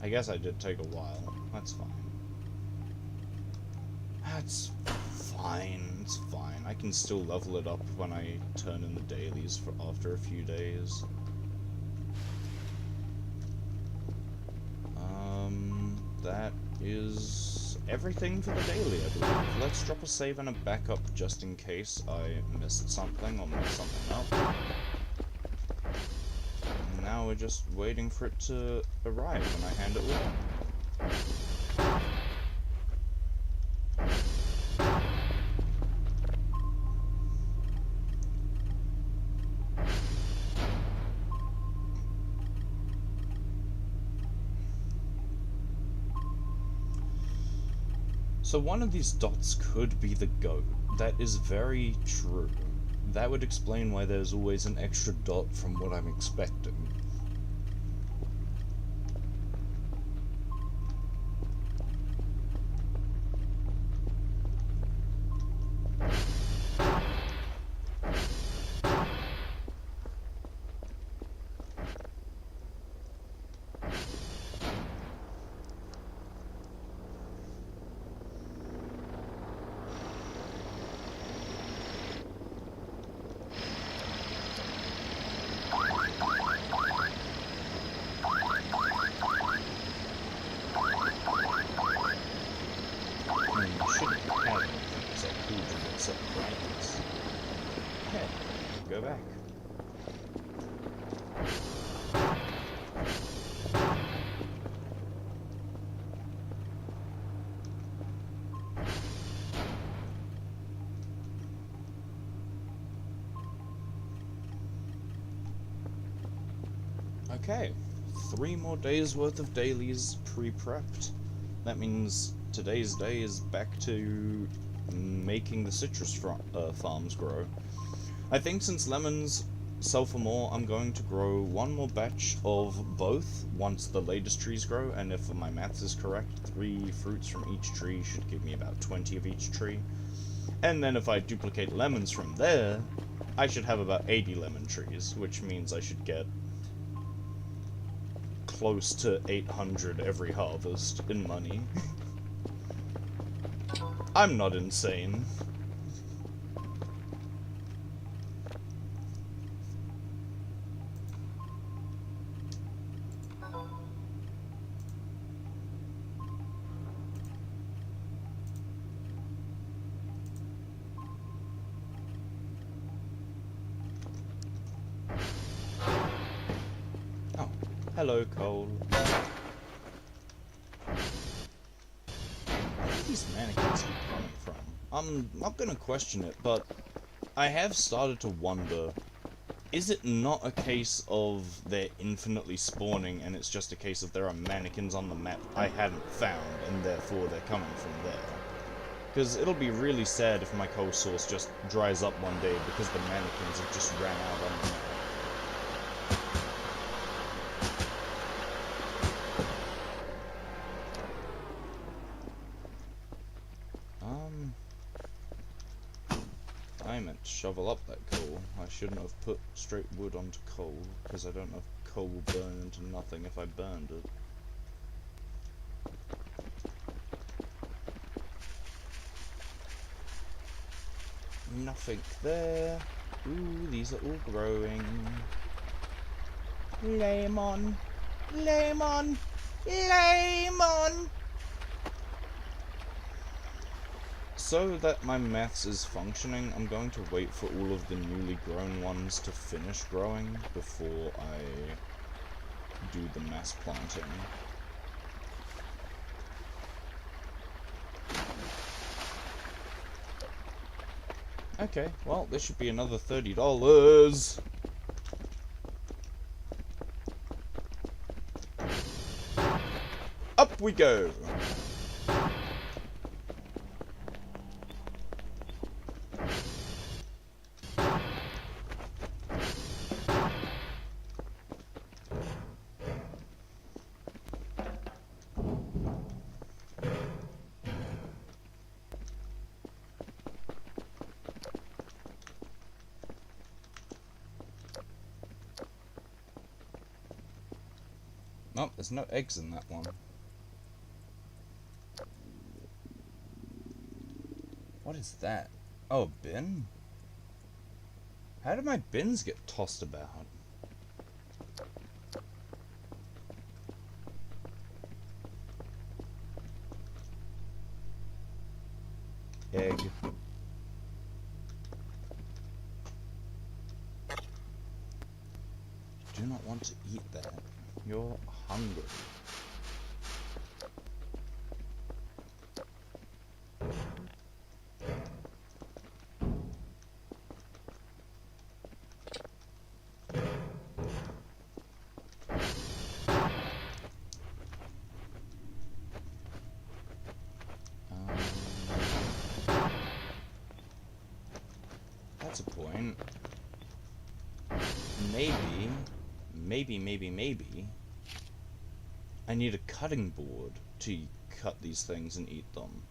I guess I did take a while. That's fine. That's fine. It's fine. I can still level it up when I turn in the dailies for after a few days. That is everything for the daily, I believe. Let's drop a save and a backup just in case I missed something or messed something up. And now we're just waiting for it to arrive when I hand it over. So one of these dots could be the goat. That is very true. That would explain why there's always an extra dot from what I'm expecting. Go back. Okay, 3 more days worth of dailies pre-prepped. That means today's day is back to making the citrus farms grow. I think since lemons sell for more, I'm going to grow 1 more batch of both once the latest trees grow, and if my maths is correct, 3 fruits from each tree should give me about 20 of each tree. And then if I duplicate lemons from there, I should have about 80 lemon trees, which means I should get close to 800 every harvest in money. I'm not insane. Oh, hello, Cole. Where do these mannequins keep coming from? I'm not gonna question it, but I have started to wonder, is it not a case of they're infinitely spawning and it's just a case of there are mannequins on the map I hadn't found and therefore they're coming from there? Because it'll be really sad if my coal source just dries up one day because the mannequins have just ran out on the map. I meant to shovel up that coal. I shouldn't have put straight wood onto coal, because I don't know if coal will burn into nothing if I burned it. Nothing there. Ooh, these are all growing. Lemon! Lemon! Lemon! So that my maths is functioning, I'm going to wait for all of the newly grown ones to finish growing before I do the mass planting. Okay, well, this should be another $30. Up we go! Nope, there's no eggs in that one. What is that? Oh, a bin? How did my bins get tossed about? Egg. Do not want to eat that. You're hungry. That's a point. Maybe I need a cutting board to cut these things and eat them.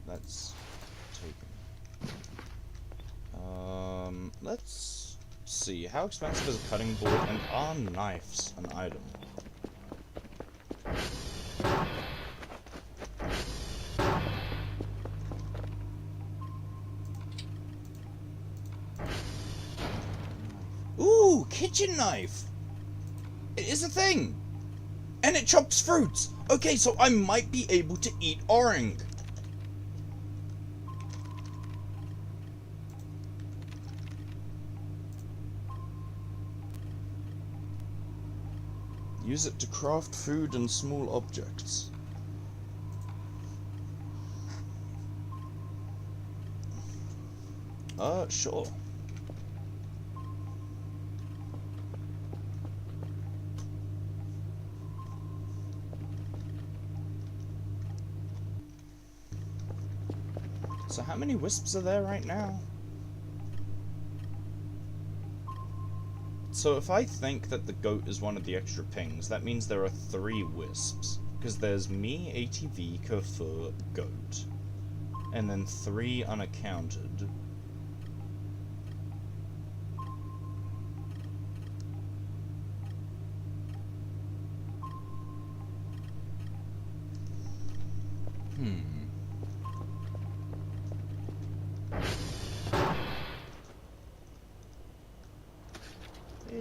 That's taken. Let's see. How expensive is a cutting board, and are knives an item? Ooh, kitchen knife! It is a thing! And it chops fruits! Okay, so I might be able to eat orang. Use it to craft food and small objects. Sure. So how many wisps are there right now? So if I think that the goat is one of the extra pings, that means there are 3 wisps. Because there's me, ATV, Kerfur, goat. And then 3 unaccounted.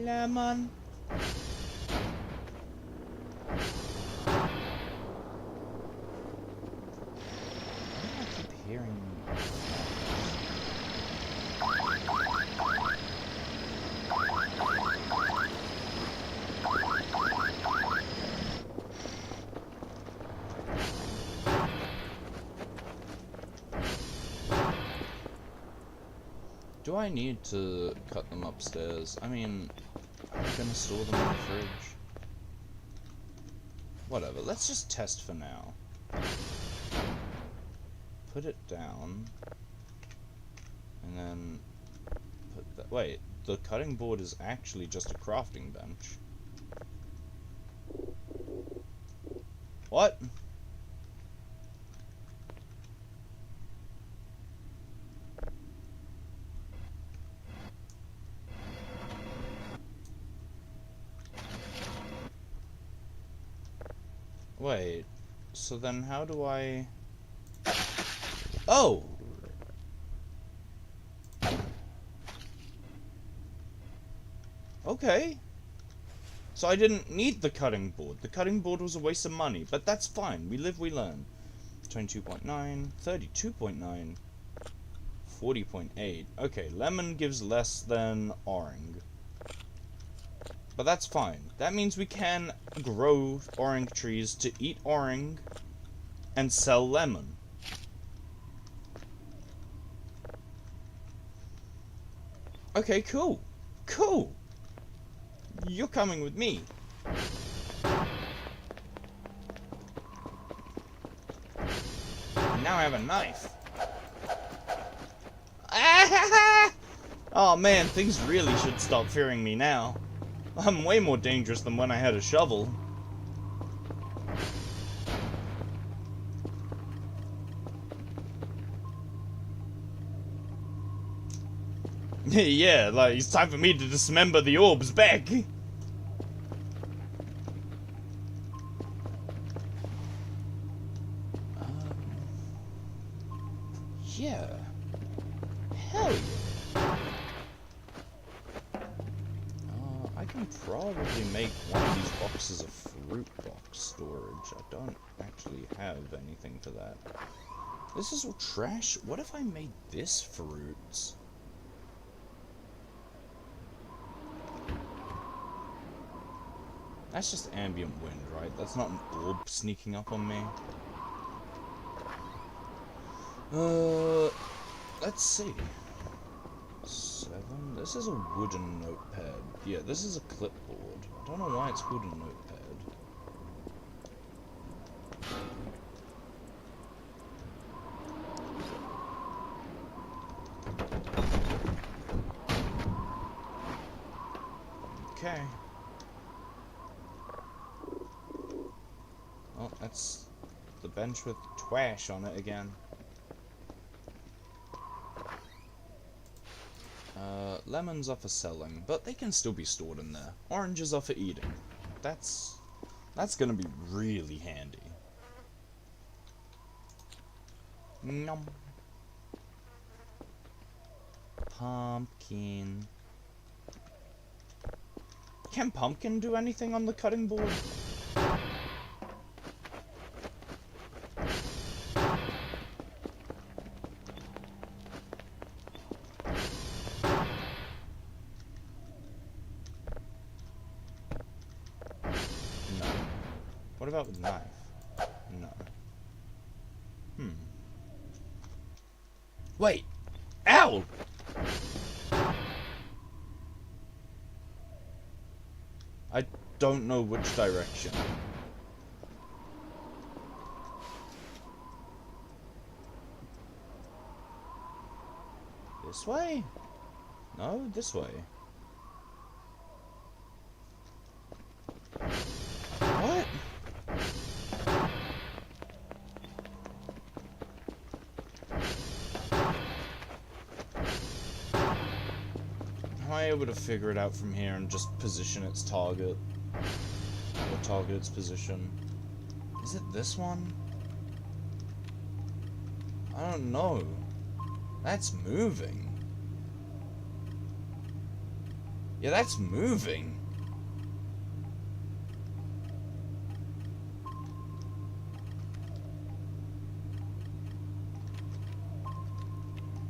Lemon. Why do I keep hearing? Do I need to cut them upstairs? I mean, I'm gonna store them in the fridge. Whatever, let's just test for now. Put it down. And then put that. Wait, the cutting board is actually just a crafting bench. What? Wait, so then how do I... Oh! Okay. So I didn't need the cutting board. The cutting board was a waste of money, but that's fine. We live, we learn. 22.9, 32.9, 40.8. Okay, lemon gives less than orange. But that's fine. That means we can grow orange trees to eat orange and sell lemon. Okay, cool. Cool. You're coming with me. Now I have a knife. Oh man, things really should stop fearing me now. I'm way more dangerous than when I had a shovel. Yeah, like, it's time for me to dismember the orbs back. Yeah. Hell yeah. I can probably make one of these boxes a fruit box storage. I don't actually have anything for that. This is all trash. What if I made this fruits? That's just ambient wind, right? That's not an orb sneaking up on me. Let's see. 7. This is a wooden notepad. Yeah, this is a clipboard. I don't know why it's called a notepad. Okay. Well, that's the bench with twash on it again. Lemons are for selling, but they can still be stored in there. Oranges are for eating. That's gonna be really handy. Nom. Pumpkin. Can pumpkin do anything on the cutting board? What about with knife? No. Wait! Ow! don't know which direction. This way? No, this way. What? Am I able to figure it out from here and just position its target? Or target its position? Is it this one? I don't know. That's moving. Yeah, that's moving.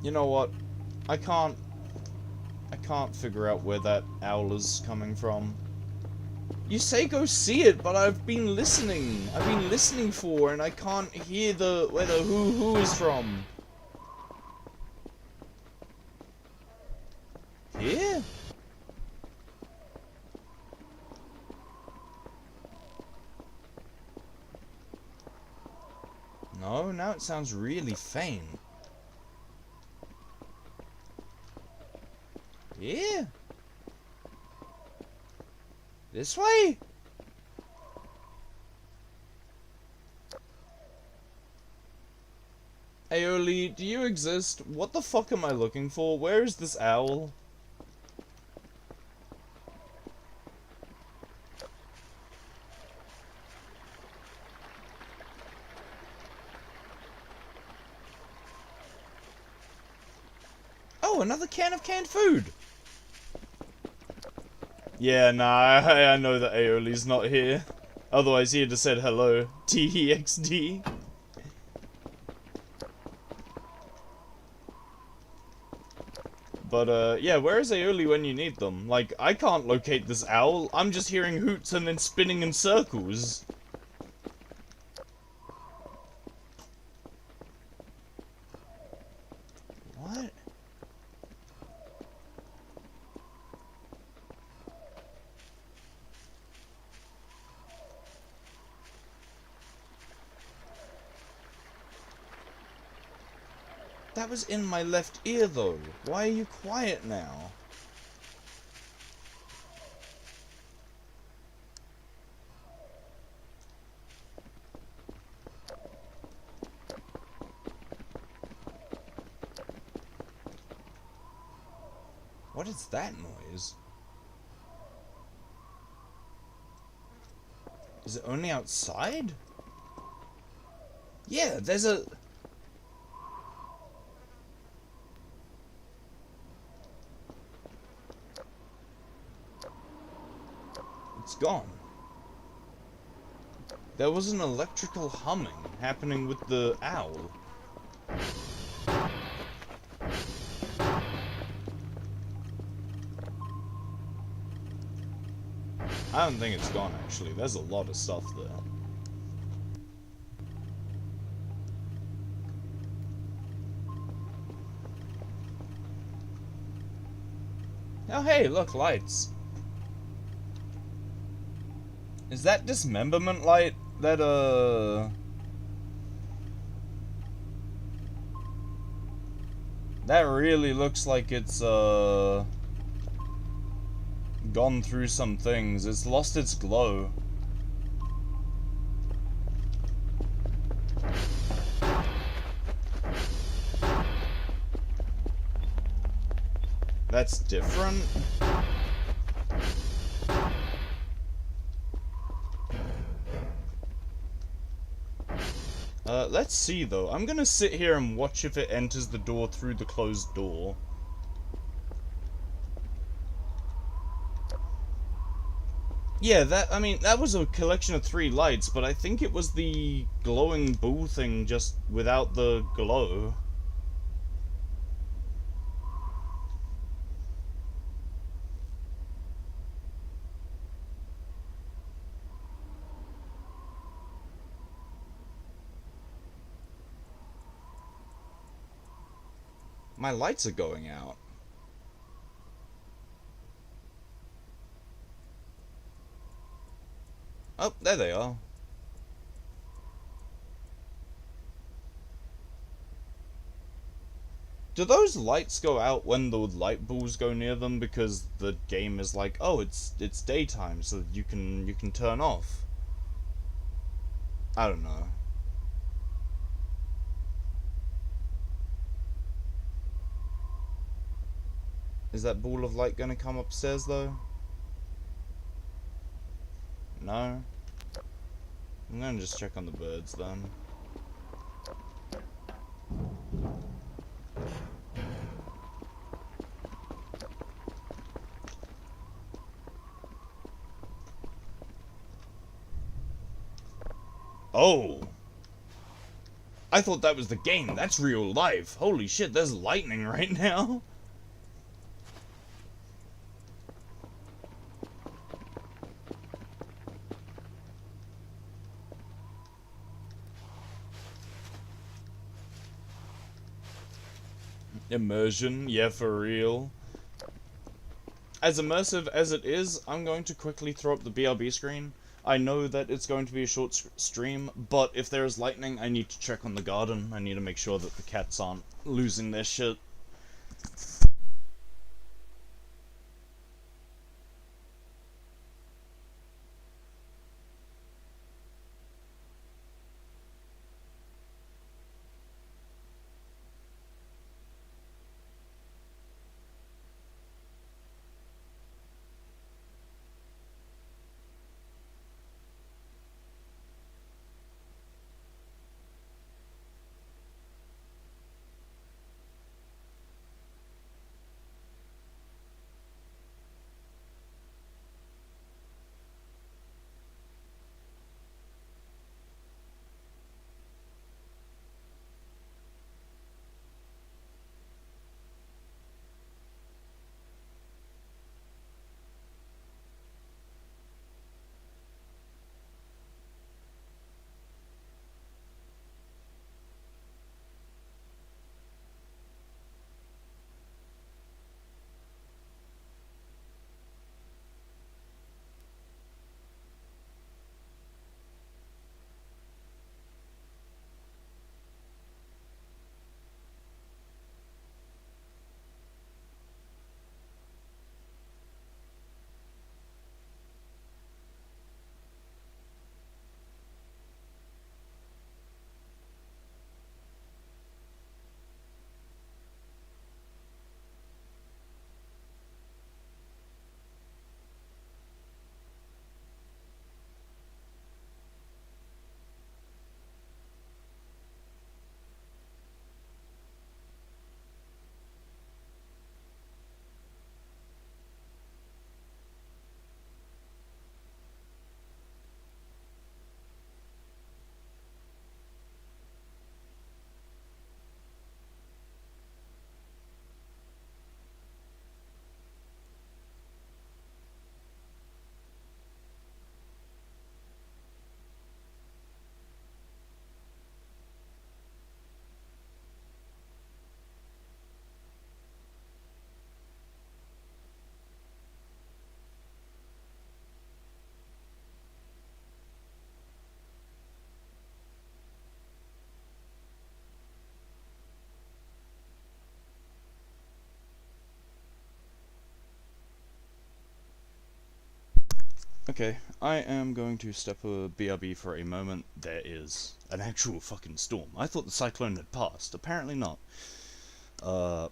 You know what? I can't figure out where that owl is coming from. You say go see it, but I've been listening. I've been listening for, and I can't hear where the who is from. Here? No, now it sounds really faint. Here? This way? Aeoli, do you exist? What the fuck am I looking for? Where is this owl? Oh, another can of canned food! Yeah, nah, I know that Aeoli's not here. Otherwise he'd have said hello. TEXD. But, yeah, where is Aeoli when you need them? Like, I can't locate this owl. I'm just hearing hoots and then spinning in circles. What? That was in my left ear, though. Why are you quiet now? What is that noise? Is it only outside? Yeah, there's a... It's gone. There was an electrical humming happening with the owl. I don't think it's gone, actually. There's a lot of stuff there. Oh, hey, look, lights. Is that dismemberment light? That, That really looks like it's, gone through some things. It's lost its glow. That's different? Let's see though. I'm gonna sit here and watch if it enters the door through the closed door. Yeah, that was a collection of 3 lights, but I think it was the glowing bull thing just without the glow. My lights are going out. Oh, there they are. Do those lights go out when the light balls go near them because the game is like, oh, it's daytime, so you can turn off? I don't know. Is that ball of light gonna come upstairs though? No? I'm gonna just check on the birds then. Oh! I thought that was the game. That's real life. Holy shit, there's lightning right now. Immersion, yeah, for real. As immersive as it is, I'm going to quickly throw up the BRB screen. I know that it's going to be a short stream, but if there is lightning, I need to check on the garden. I need to make sure that the cats aren't losing their shit. Okay, I am going to step a BRB for a moment. There is an actual fucking storm. I thought the cyclone had passed. Apparently not.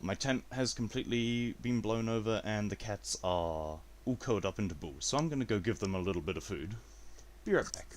My tent has completely been blown over and the cats are all curled up into balls. So I'm gonna go give them a little bit of food. Be right back.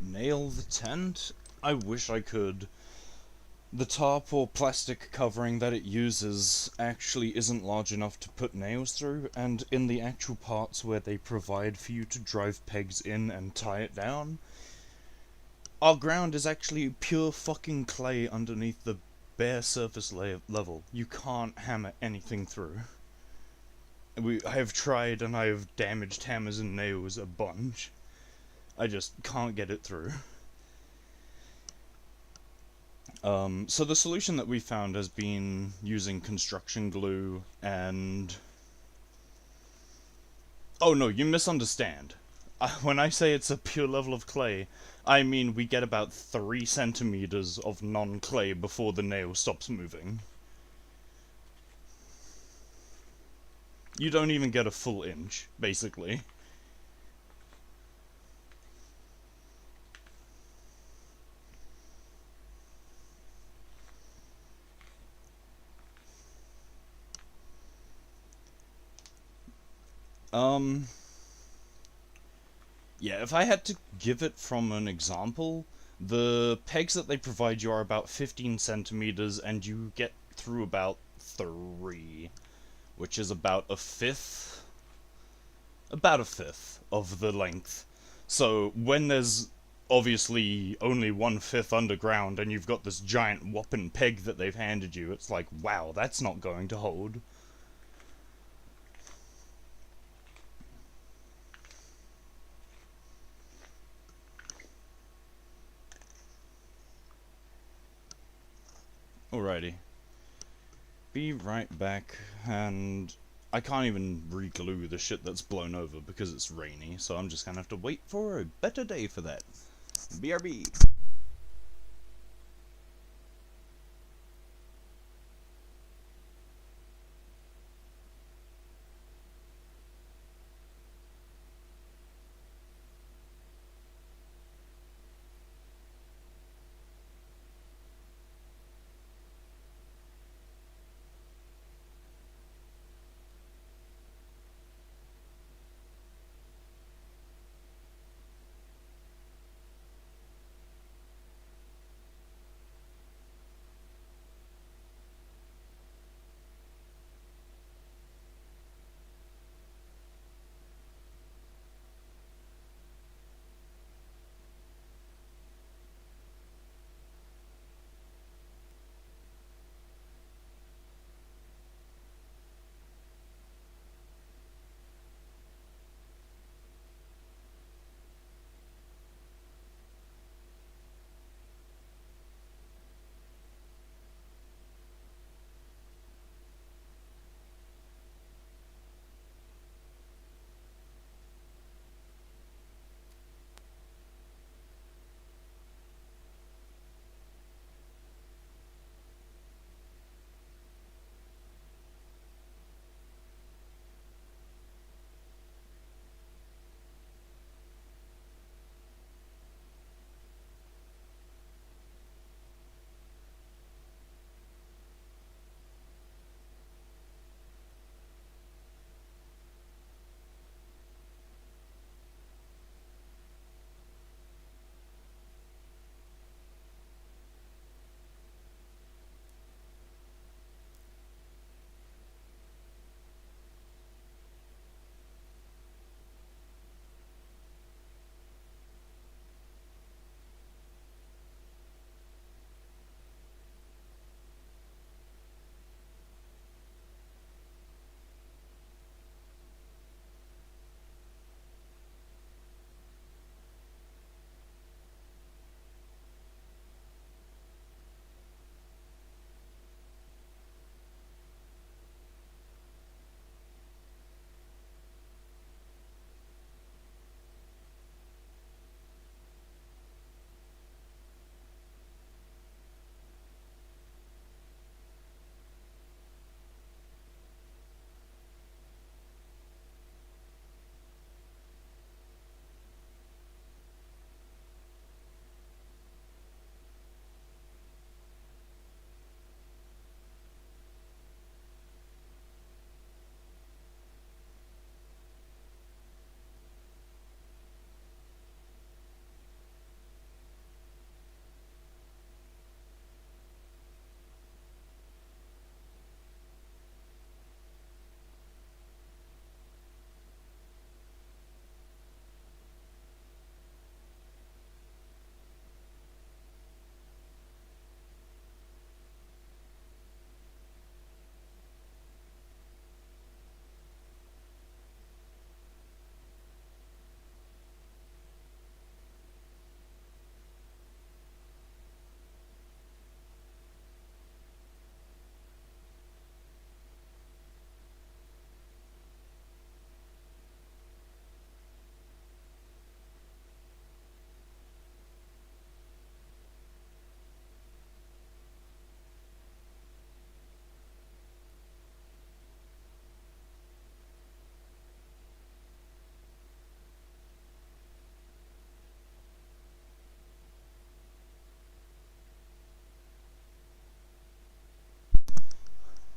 Nail the tent. I wish I could. The tarp or plastic covering that it uses actually isn't large enough to put nails through, and in the actual parts where they provide for you to drive pegs in and tie it down, our ground is actually pure fucking clay underneath the bare surface level. You can't hammer anything through. I have tried and I have damaged hammers and nails a bunch. I just can't get it through. So the solution that we found has been using construction glue and... Oh no, you misunderstand. When I say it's a pure level of clay, I mean we get about 3 centimeters of non-clay before the nail stops moving. You don't even get a full inch, basically. Yeah, if I had to give it from an example, the pegs that they provide you are about 15 centimeters, and you get through about 3, which is about a fifth of the length. So when there's obviously only 1/5 underground, and you've got this giant whopping peg that they've handed you, it's like, wow, that's not going to hold. Alrighty. Be right back, and I can't even re-glue the shit that's blown over because it's rainy, so I'm just gonna have to wait for a better day for that. BRB!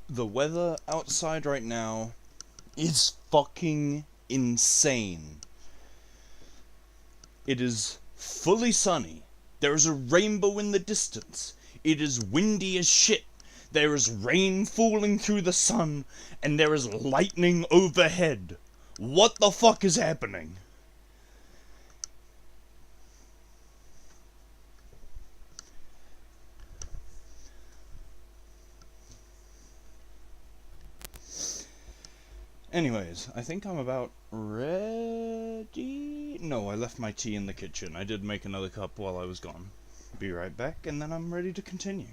The weather outside right now is fucking insane. It is fully sunny. There is a rainbow in the distance. It is windy as shit. There is rain falling through the sun, and there is lightning overhead. What the fuck is happening? Anyways, I think I'm about ready. No, I left my tea in the kitchen. I did make another cup while I was gone. Be right back, and then I'm ready to continue.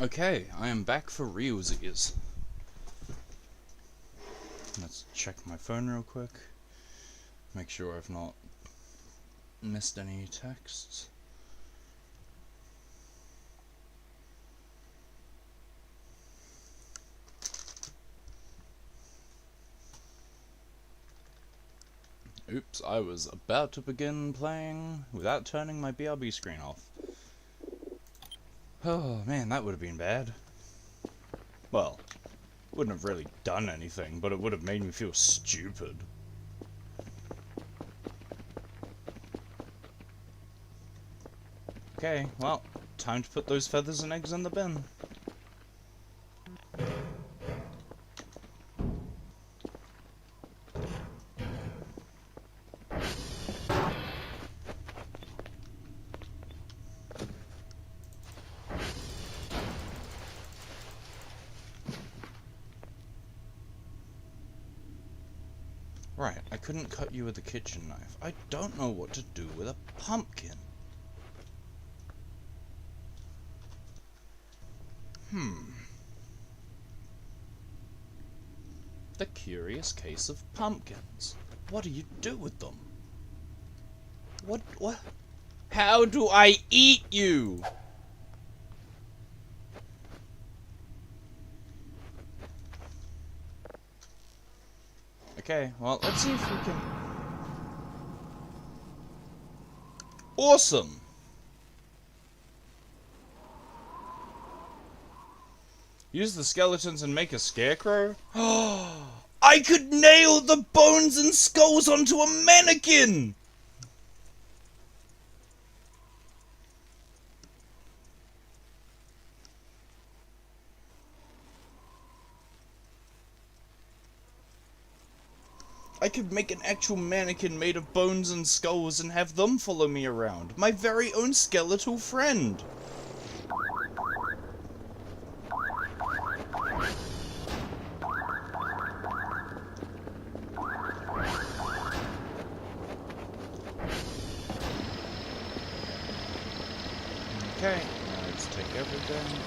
Okay, I am back for realsies. Let's check my phone real quick. Make sure I've not missed any texts. Oops, I was about to begin playing without turning my BRB screen off. Oh man, that would have been bad. Well, wouldn't have really done anything, but it would have made me feel stupid. Okay, well, time to put those feathers and eggs in the bin. Right, I couldn't cut you with a kitchen knife. I don't know what to do with a pumpkin. The curious case of pumpkins. What do you do with them? What? How do I eat you? Okay, well, let's see if we can... Awesome! Use the skeletons and make a scarecrow? I could nail the bones and skulls onto a mannequin! I could make an actual mannequin made of bones and skulls and have them follow me around. My very own skeletal friend. Okay, let's take everything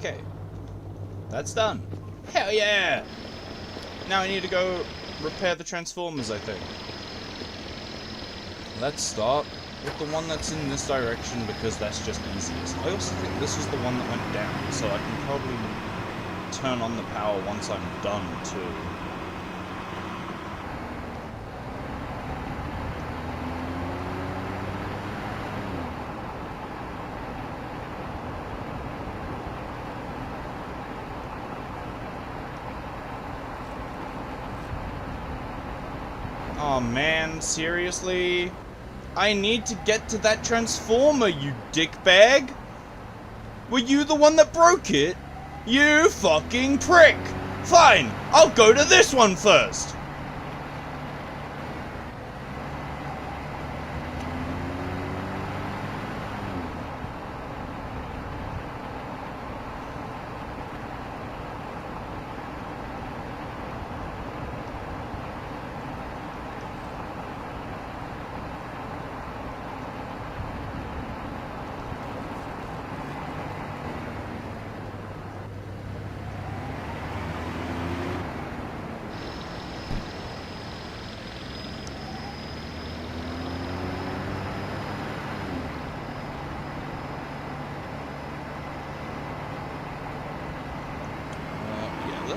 okay, that's done. Hell yeah! Now I need to go repair the transformers, I think. Let's start with the one that's in this direction because that's just easiest. I also think this is the one that went down, so I can probably turn on the power once I'm done too. Oh man, seriously? I need to get to that transformer, you dickbag! Were you the one that broke it? You fucking prick! Fine, I'll go to this one first!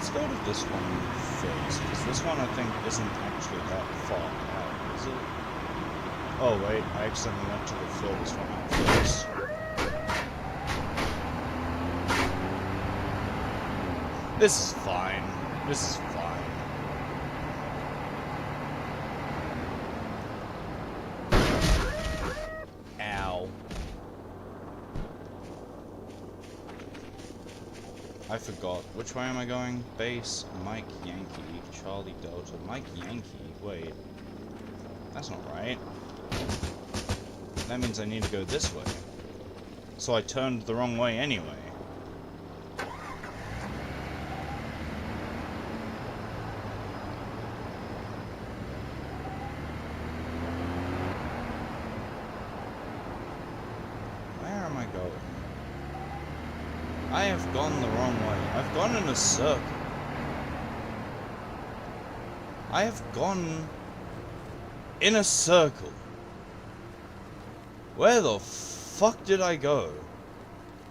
let's go to this one first, because this one I think isn't actually that far out, is it? Oh wait, I accidentally went to the furthest one out first. This is fine. This is fine. Ow. I forgot. Which way am I going? Base, Mike Yankee, Charlie Delta, Mike Yankee. Wait. That's not right. That means I need to go this way. So I turned the wrong way anyway. Where am I going? I have gone the wrong way. I've gone in a circle. I have gone in a circle. Where the fuck did I go?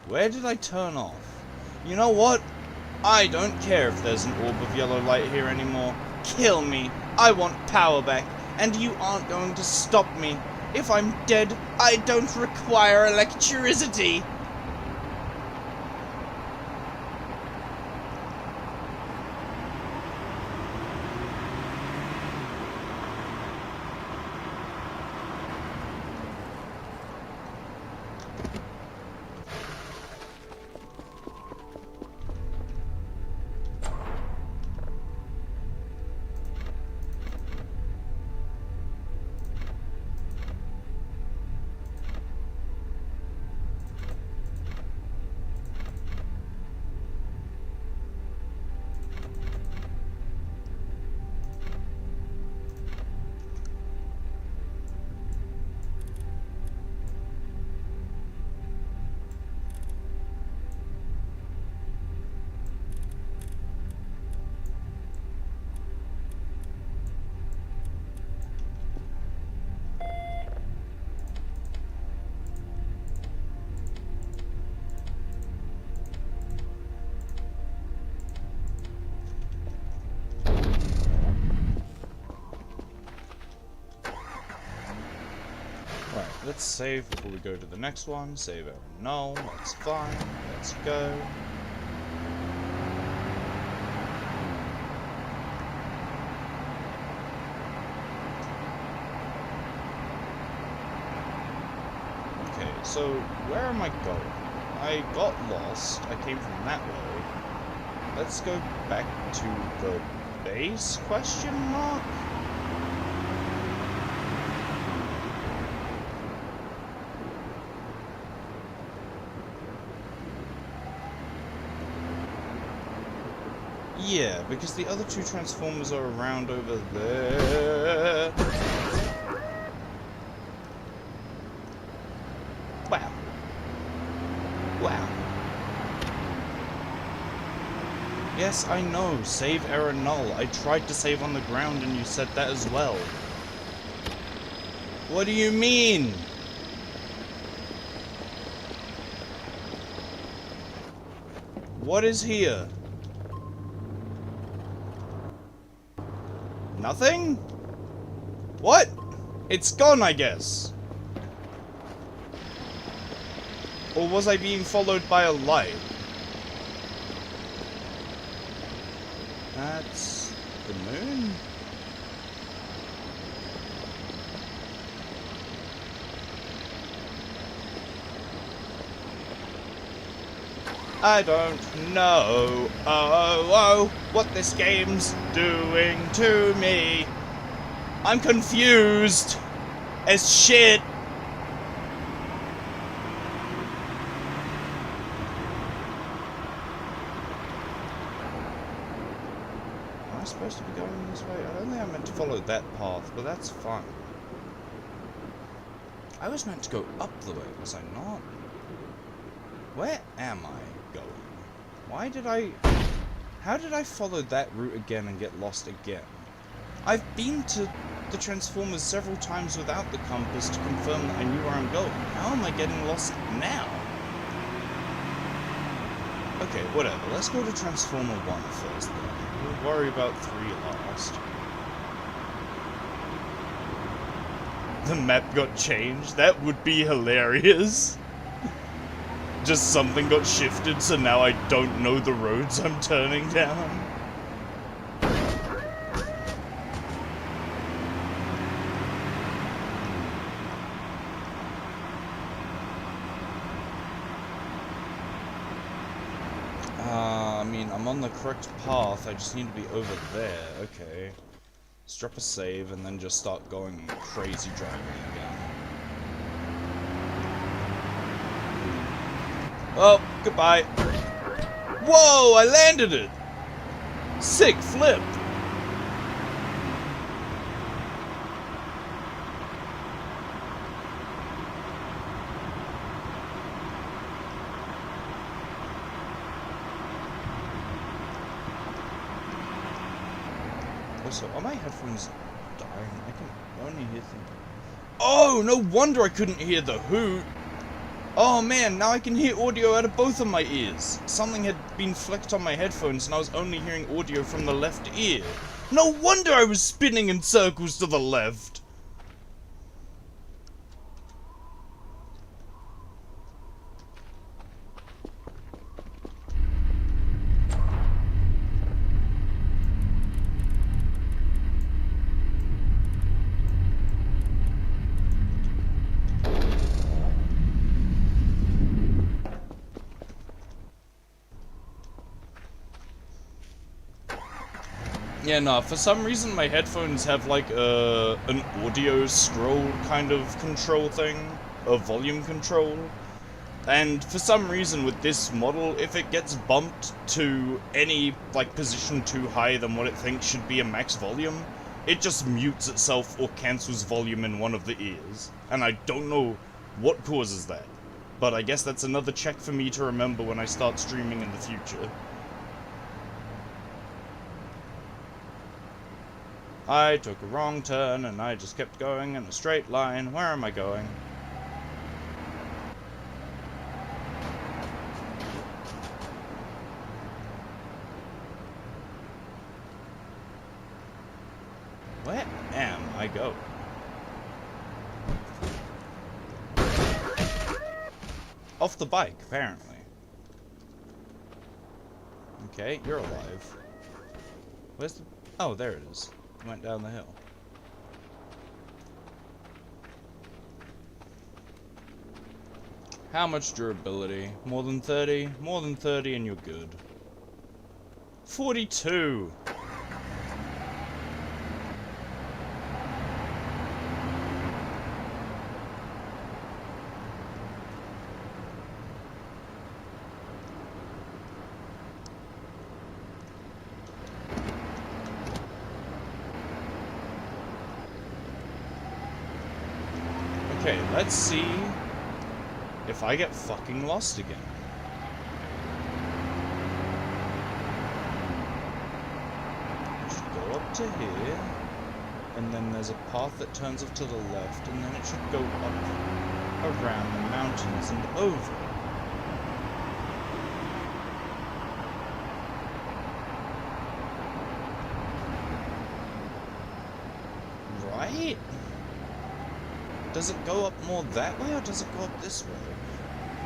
Where did I turn off? You know what? I don't care if there's an orb of yellow light here anymore. Kill me. I want power back. And you aren't going to stop me. If I'm dead, I don't require electricity. Let's save before we go to the next one. Save error null. That's fine. Let's go. Okay, so where am I going? I got lost. I came from that way. Let's go back to the base? Question mark? Yeah, because the other two Transformers are around over there. Wow. Wow. Yes, I know. Save error null. I tried to save on the ground and you said that as well. What do you mean? What is here? Nothing? What? It's gone, I guess. Or was I being followed by a light? That's the moon? I don't know, what this game's doing to me. I'm confused as shit. Am I supposed to be going this way? I don't think I meant to follow that path, but that's fine. I was meant to go up the way, was I not? Where am I going? Why did I... How did I follow that route again and get lost again? I've been to the Transformers several times without the compass to confirm that I knew where I'm going. How am I getting lost now? Okay, whatever. Let's go to Transformer 1 first, then. We'll worry about 3 last. The map got changed? That would be hilarious. Just something got shifted, so now I don't know the roads I'm turning down. I mean, I'm on the correct path, I just need to be over there. Okay. Let's drop a save and then just start going crazy driving again. Oh, goodbye. Whoa, I landed it! Sick flip! Also, are my headphones dying? I can only hear things. Oh, no wonder I couldn't hear the hoot! Oh man, now I can hear audio out of both of my ears. Something had been flicked on my headphones and I was only hearing audio from the left ear. No wonder I was spinning in circles to the left. Yeah, no, for some reason my headphones have like an audio scroll kind of control thing, a volume control. And for some reason with this model, if it gets bumped to any like position too high than what it thinks should be a max volume, it just mutes itself or cancels volume in one of the ears. And I don't know what causes that. But I guess that's another check for me to remember when I start streaming in the future. I took a wrong turn and I just kept going in a straight line. Where am I going? Where am I going? Off the bike, apparently. Okay, you're alive. Where's the... Oh, there it is. Went down the hill. How much durability? More than 30? More than 30 and you're good. 42! Okay, let's see if I get fucking lost again. I should go up to here, and then there's a path that turns off to the left, and then it should go up around the mountains and over. Right? Does it go up more that way, or does it go up this way?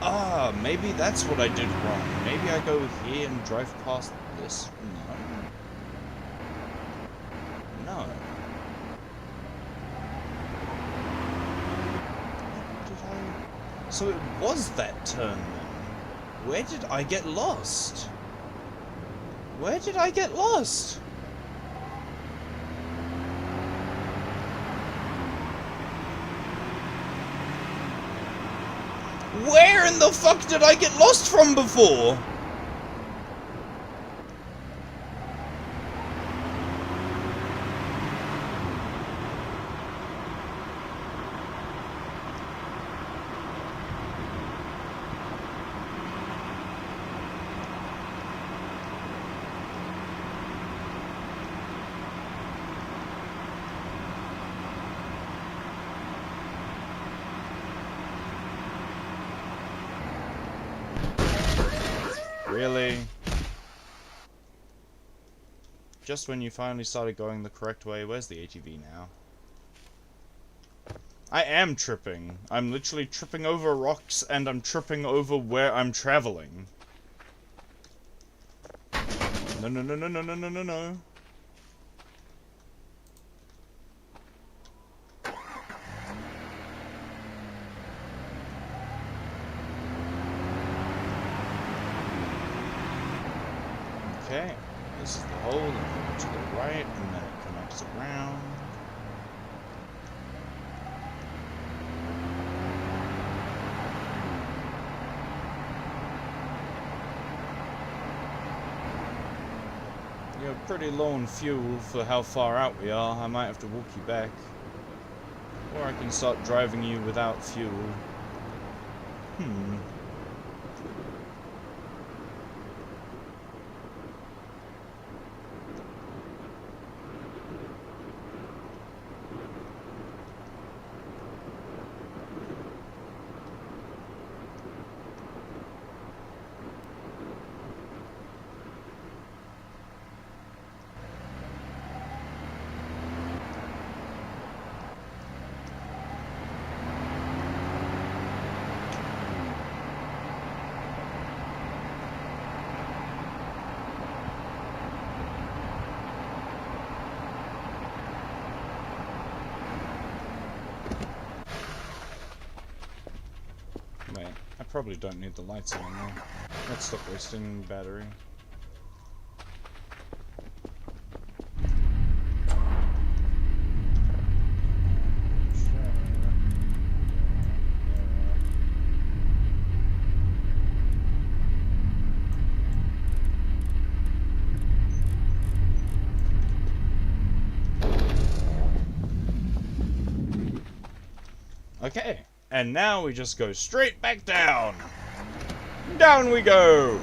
Ah, maybe that's what I did wrong. Maybe I go here and drive past this? No. No. So it was that turn then. Where did I get lost? Where did I get lost? Where in the fuck did I get lost from before? Really? Just when you finally started going the correct way, where's the ATV now? I am tripping. I'm literally tripping over rocks, and I'm tripping over where I'm traveling. No, no, no, no, no, no, no, no, no. Okay, this is the hole, and then to the right, and then it connects around. You're pretty low on fuel for how far out we are. I might have to walk you back. Or I can start driving you without fuel. Wait, I probably don't need the lights anymore. Let's stop wasting battery. Okay, and now we just go straight back down. Down we go.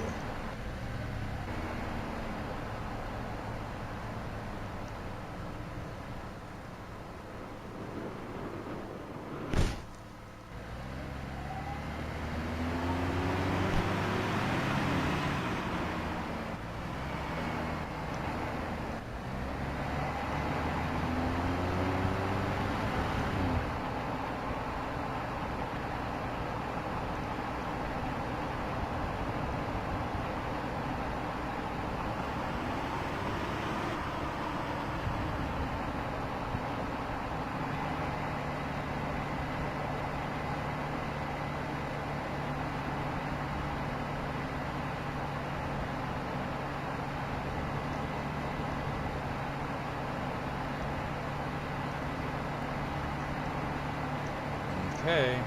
Okay.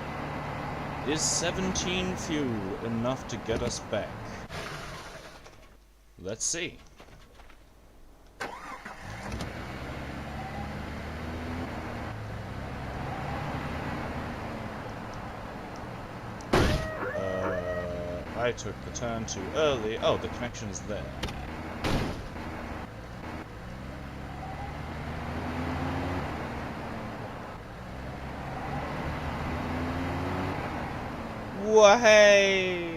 Is 17 fuel enough to get us back? Let's see. I took the turn too early. Oh, the connection is there. Why?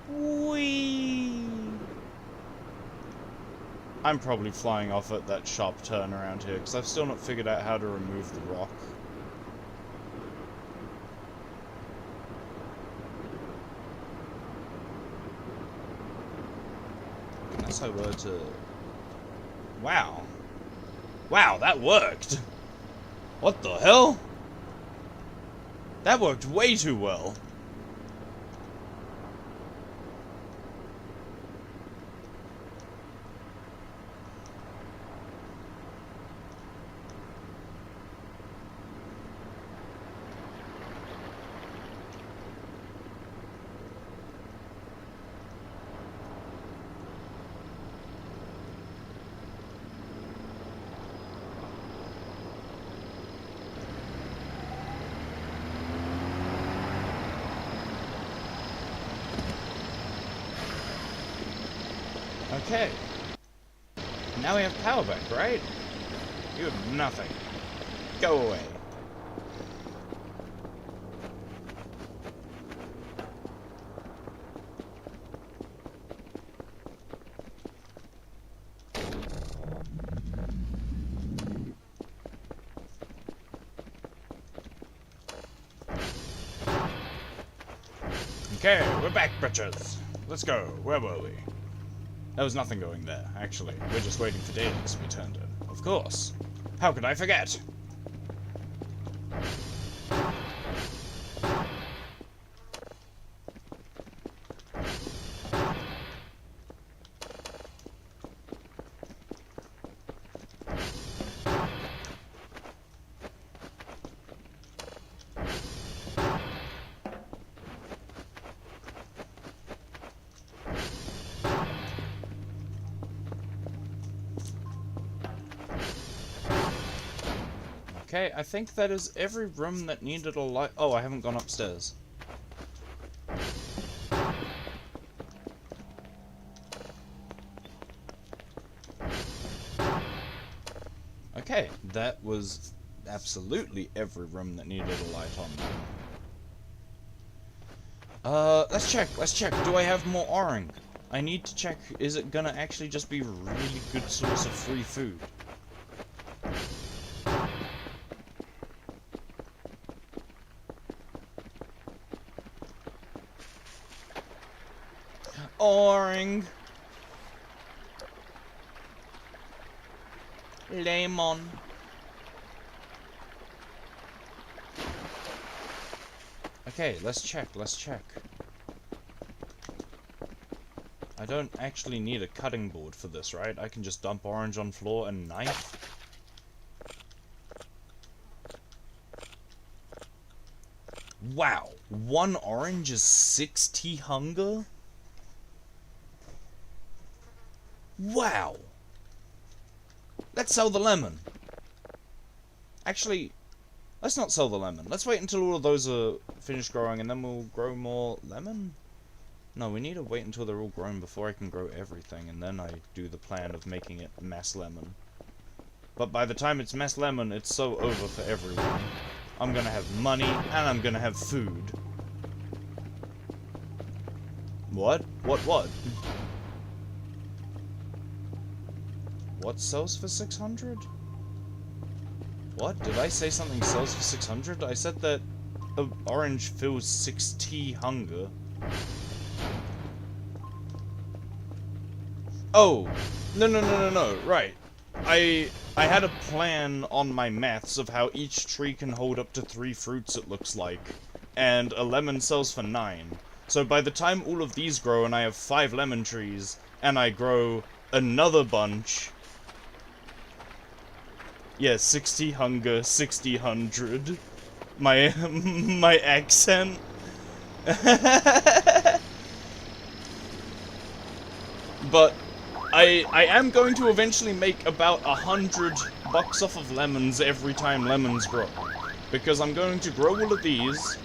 Whee! I'm probably flying off at that sharp turn around here, because I've still not figured out how to remove the rock. Unless I were to... Wow. Wow, that worked! What the hell? That worked way too well. Okay. Now we have power back, right? You have nothing. Go away. Okay, we're back, bitches. Let's go. Where were we? There was nothing going there, actually. We're just waiting for dailies to be turned in. Of course. How could I forget? Okay, I think that is every room that needed a light. Oh, I haven't gone upstairs. Okay, that was absolutely every room that needed a light on. Let's check. Do I have more orange? I need to check, is it gonna actually just be a really good source of free food? Orange. Lemon. Okay, let's check. I don't actually need a cutting board for this, right? I can just dump orange on floor and knife. Wow, 1 orange is 60 hunger? Wow! Let's sell the lemon. Actually, let's not sell the lemon. Let's wait until all of those are finished growing and then we'll grow more lemon? No, we need to wait until they're all grown before I can grow everything, and then I do the plan of making it mass lemon. But by the time it's mass lemon, it's so over for everyone. I'm gonna have money, and I'm gonna have food. What? What? What sells for 600? What? Did I say something sells for 600? I said that an orange fills 60 hunger. Oh! No, right. I had a plan on my maths of how each tree can hold up to 3 fruits, it looks like. And a lemon sells for 9. So by the time all of these grow and I have 5 lemon trees, and I grow another bunch... Yeah, 60 hunger, 60 hundred. My accent. But I am going to eventually make about $100 off of lemons every time lemons grow. Because I'm going to grow all of these,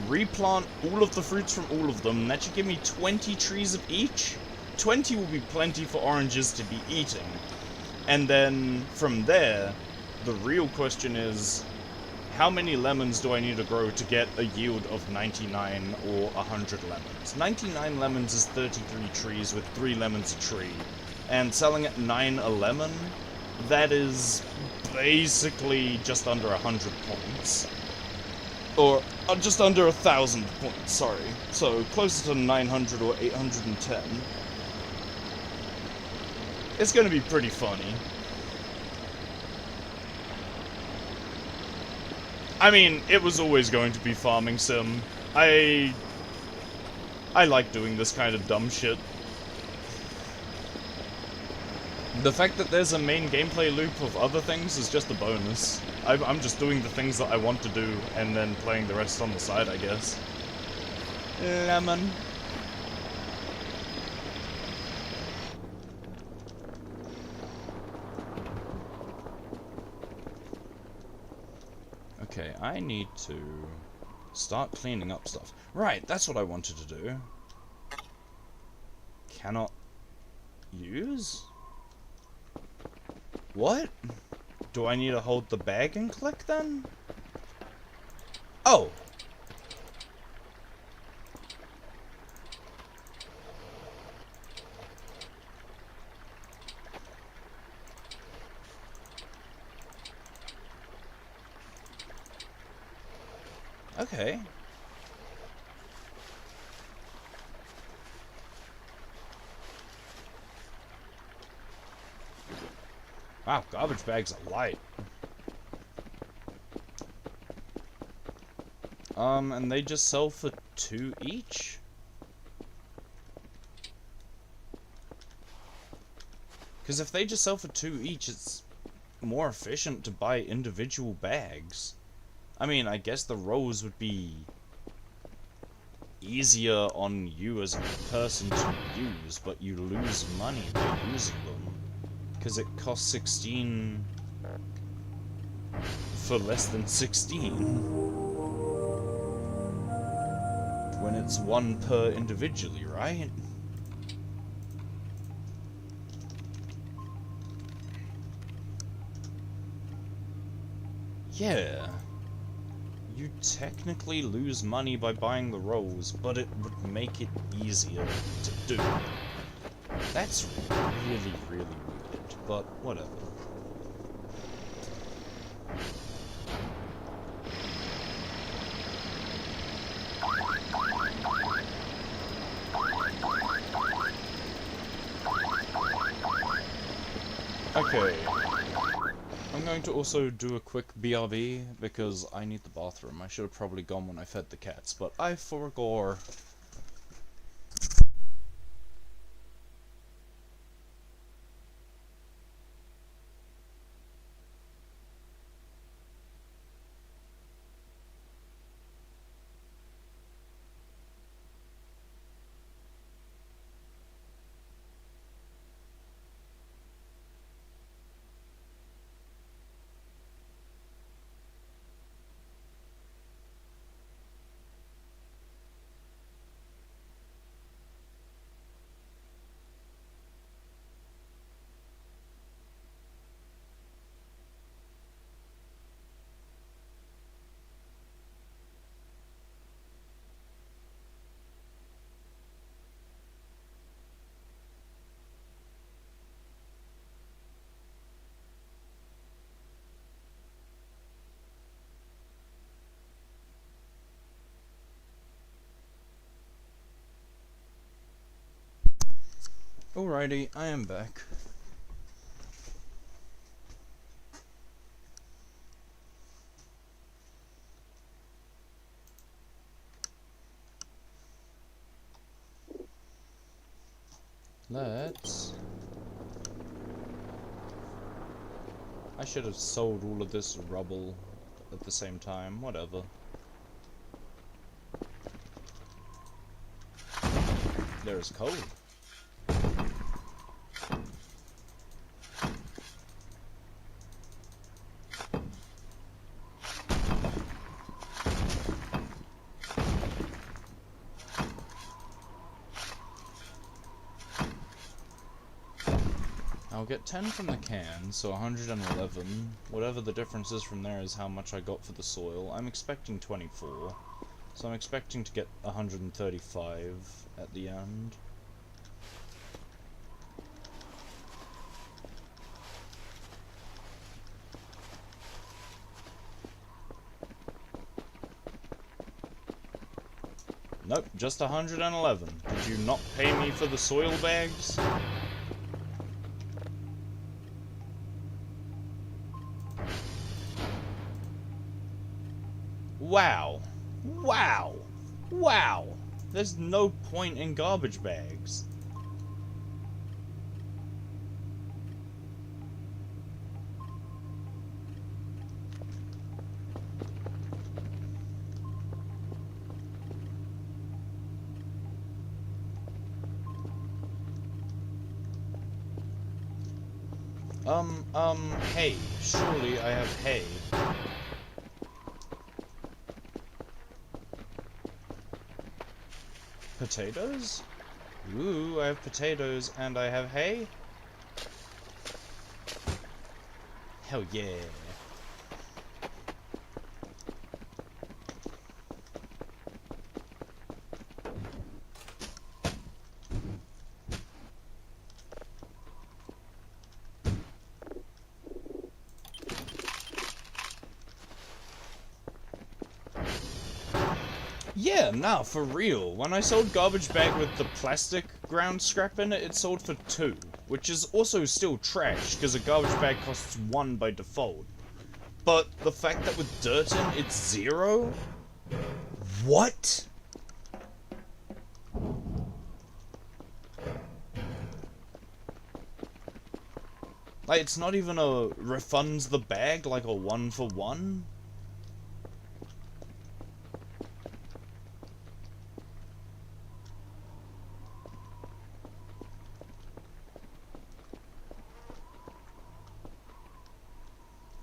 replant all of the fruits from all of them, and that should give me 20 trees of each. 20 will be plenty for oranges to be eating. And then, from there, the real question is, how many lemons do I need to grow to get a yield of 99 or 100 lemons? 99 lemons is 33 trees with 3 lemons a tree. And selling at 9 a lemon, that is basically just under 100 points. Or just under 1,000 points, sorry. So closer to 900 or 810. It's gonna be pretty funny. I mean, it was always going to be farming sim. I like doing this kind of dumb shit. The fact that there's a main gameplay loop of other things is just a bonus. I'm just doing the things that I want to do, and then playing the rest on the side, I guess. Lemon. Okay, I need to start cleaning up stuff. Right, that's what I wanted to do. Cannot use? What? Do I need to hold the bag and click then? Oh! Okay. Wow, garbage bags are light. And they just sell for 2 each? Because if they just sell for 2 each, it's more efficient to buy individual bags. I mean, I guess the rolls would be easier on you as a person to use, but you lose money by using them. Because it costs 16 for less than 16. When it's 1 per individually, right? Yeah. You technically lose money by buying the rolls, but it would make it easier to do. That's really, really weird, but whatever. Okay. I'm going to also do a quick BRB, because I need the bathroom. I should have probably gone when I fed the cats, but I forgot. Alrighty, I am back. I should have sold all of this rubble at the same time, whatever. There's coal. I'll get 10 from the can, so 111. Whatever the difference is from there is how much I got for the soil. I'm expecting 24, so I'm expecting to get 135 at the end. Nope, just 111. Did you not pay me for the soil bags? Wow. Wow. Wow. There's no point in garbage bags. Hay. Surely I have hay. Potatoes? Ooh, I have potatoes and I have hay. Hell yeah. Yeah, nah, for real. When I sold garbage bag with the plastic ground scrap in it, it sold for 2. Which is also still trash, because a garbage bag costs 1 by default. But the fact that with dirt in, it's 0? What? Like, it's not even a refunds the bag, like a 1 for 1?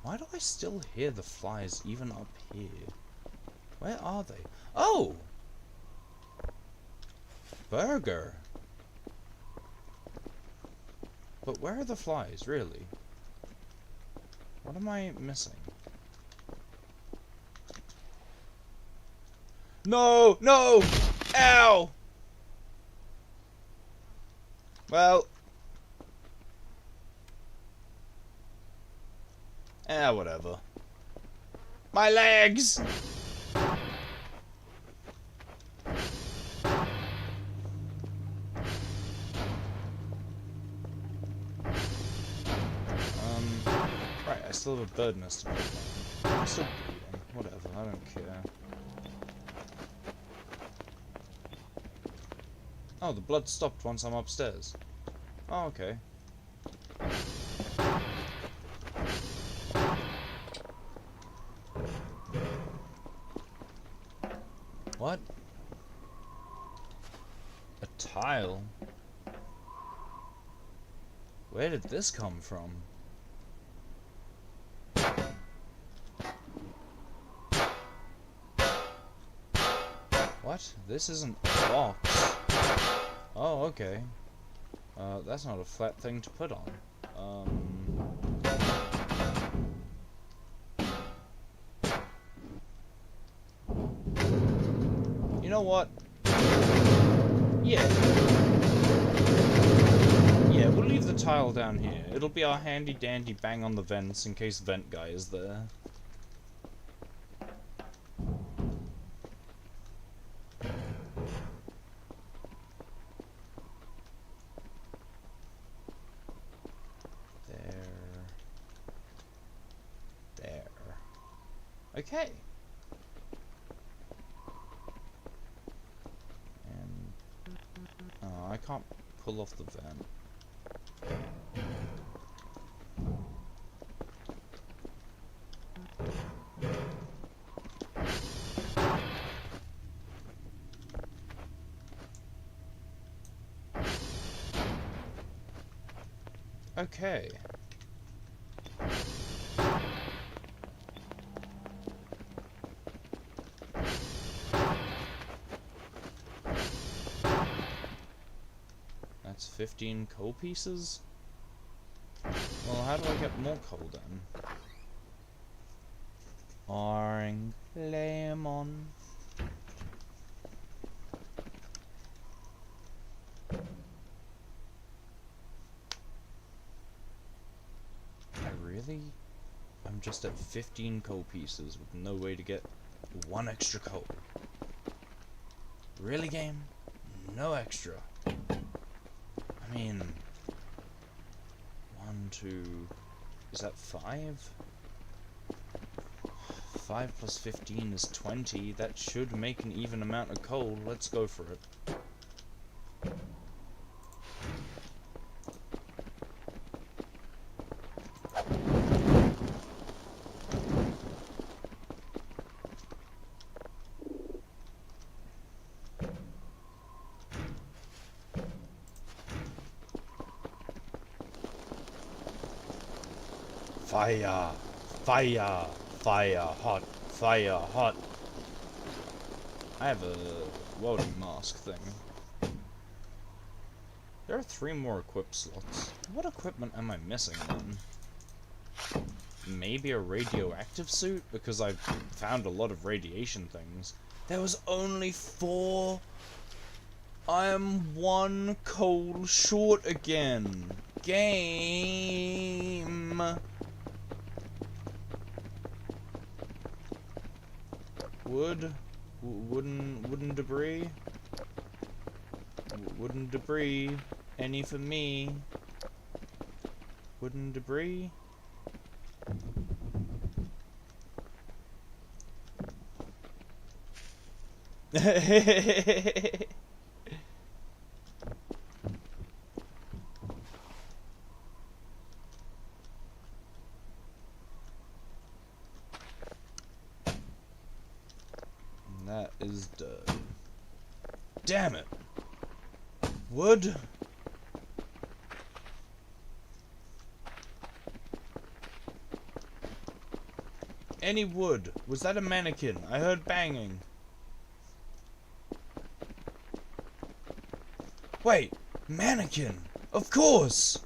Why do I still hear the flies even up here? Where are they? Oh! Burger! But where are the flies, really? What am I missing? No! No! Ow! Well... whatever. My legs! Right, I still have a bird nest to put down. I'm still bleeding. Whatever, I don't care. Oh, the blood stopped once I'm upstairs. Oh, okay. What? A tile? Where did this come from? What? This isn't a box. Oh, okay. That's not a flat thing to put on. You know what? Yeah. Yeah, we'll leave the tile down here. It'll be our handy dandy bang on the vents in case vent guy is there. There. Okay. And... oh, I can't pull off the vent. Okay. That's 15 coal pieces? Well, how do I get more coal then? Orange lemon. I'm just at 15 coal pieces with no way to get 1 extra coal. Really, game? No extra. I mean... 1, 2... is that 5? 5 plus 15 is 20. That should make an even amount of coal. Let's go for it. Fire! Fire! Fire! Hot! Fire! Hot! I have a welding mask thing. There are 3 more equip slots. What equipment am I missing then? Maybe a radioactive suit? Because I've found a lot of radiation things. There was only 4? I am 1 coal short again. Game! Wood? Wooden debris? Wooden debris? Any for me? Wooden debris? That is dirt. Damn it! Wood? Any wood? Was that a mannequin? I heard banging. Wait! Mannequin! Of course!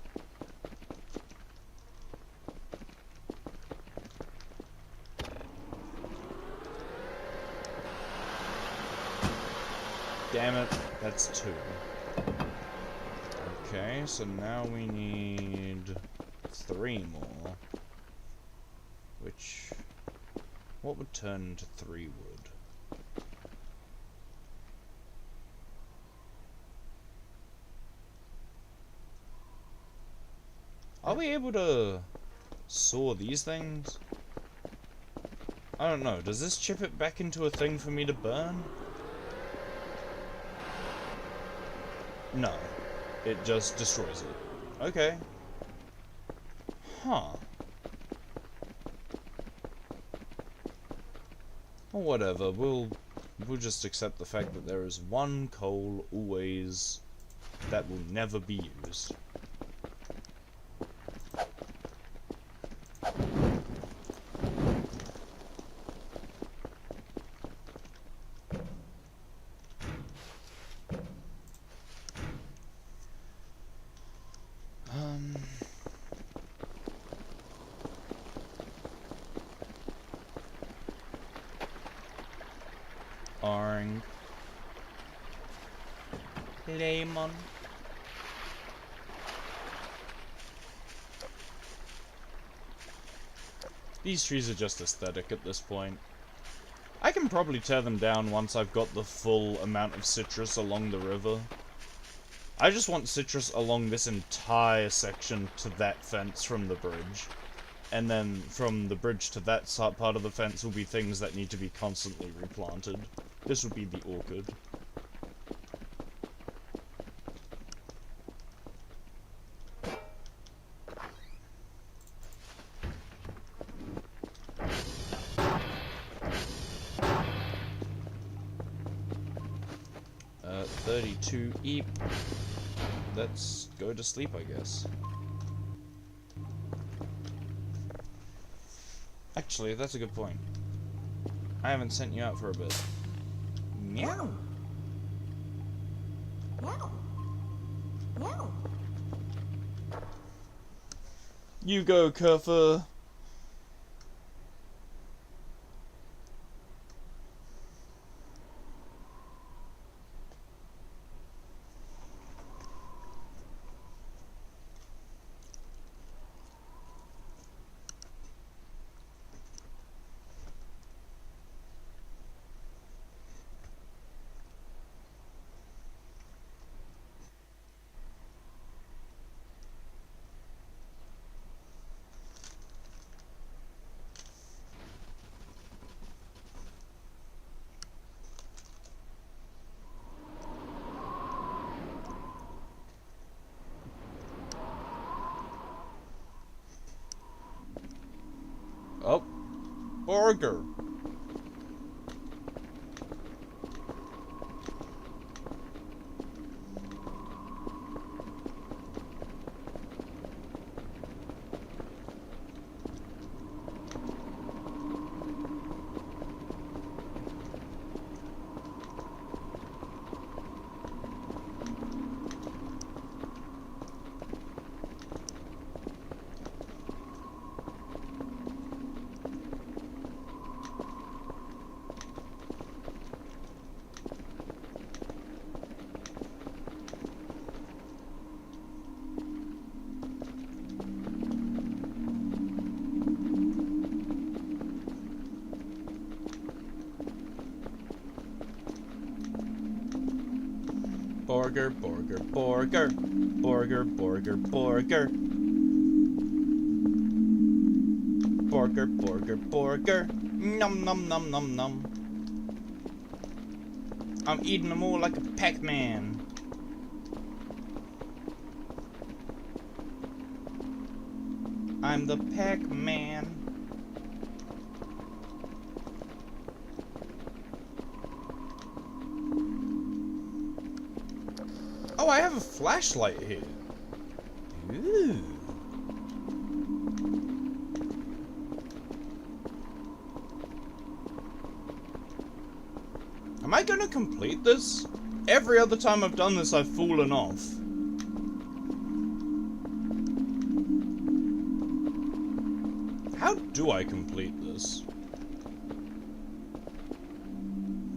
Damn it, that's 2. Okay, so now we need 3 more. Which... what would turn into 3 wood? Are we able to saw these things? I don't know, does this chip it back into a thing for me to burn? No. It just destroys it. Okay. Huh. Well, whatever. We'll just accept the fact that there is 1 coal always that will never be used. Orange. Lemon. These trees are just aesthetic at this point. I can probably tear them down once I've got the full amount of citrus along the river. I just want citrus along this entire section to that fence from the bridge. And then from the bridge to that part of the fence will be things that need to be constantly replanted. This would be the orchid. Uh, 32 eep. Let's go to sleep, I guess. Actually, that's a good point. I haven't sent you out for a bit. Meow. Meow. Meow. You go, Kerfur. Oh, burger. Burger, burger, burger. Burger, burger, burger. Burger, burger, burger. Nom nom nom nom nom. I'm eating them all like a Pac-Man. I'm the Pac-Man. Oh, I have a flashlight here. Ooh. Am I gonna complete this? Every other time I've done this, I've fallen off. How do I complete this?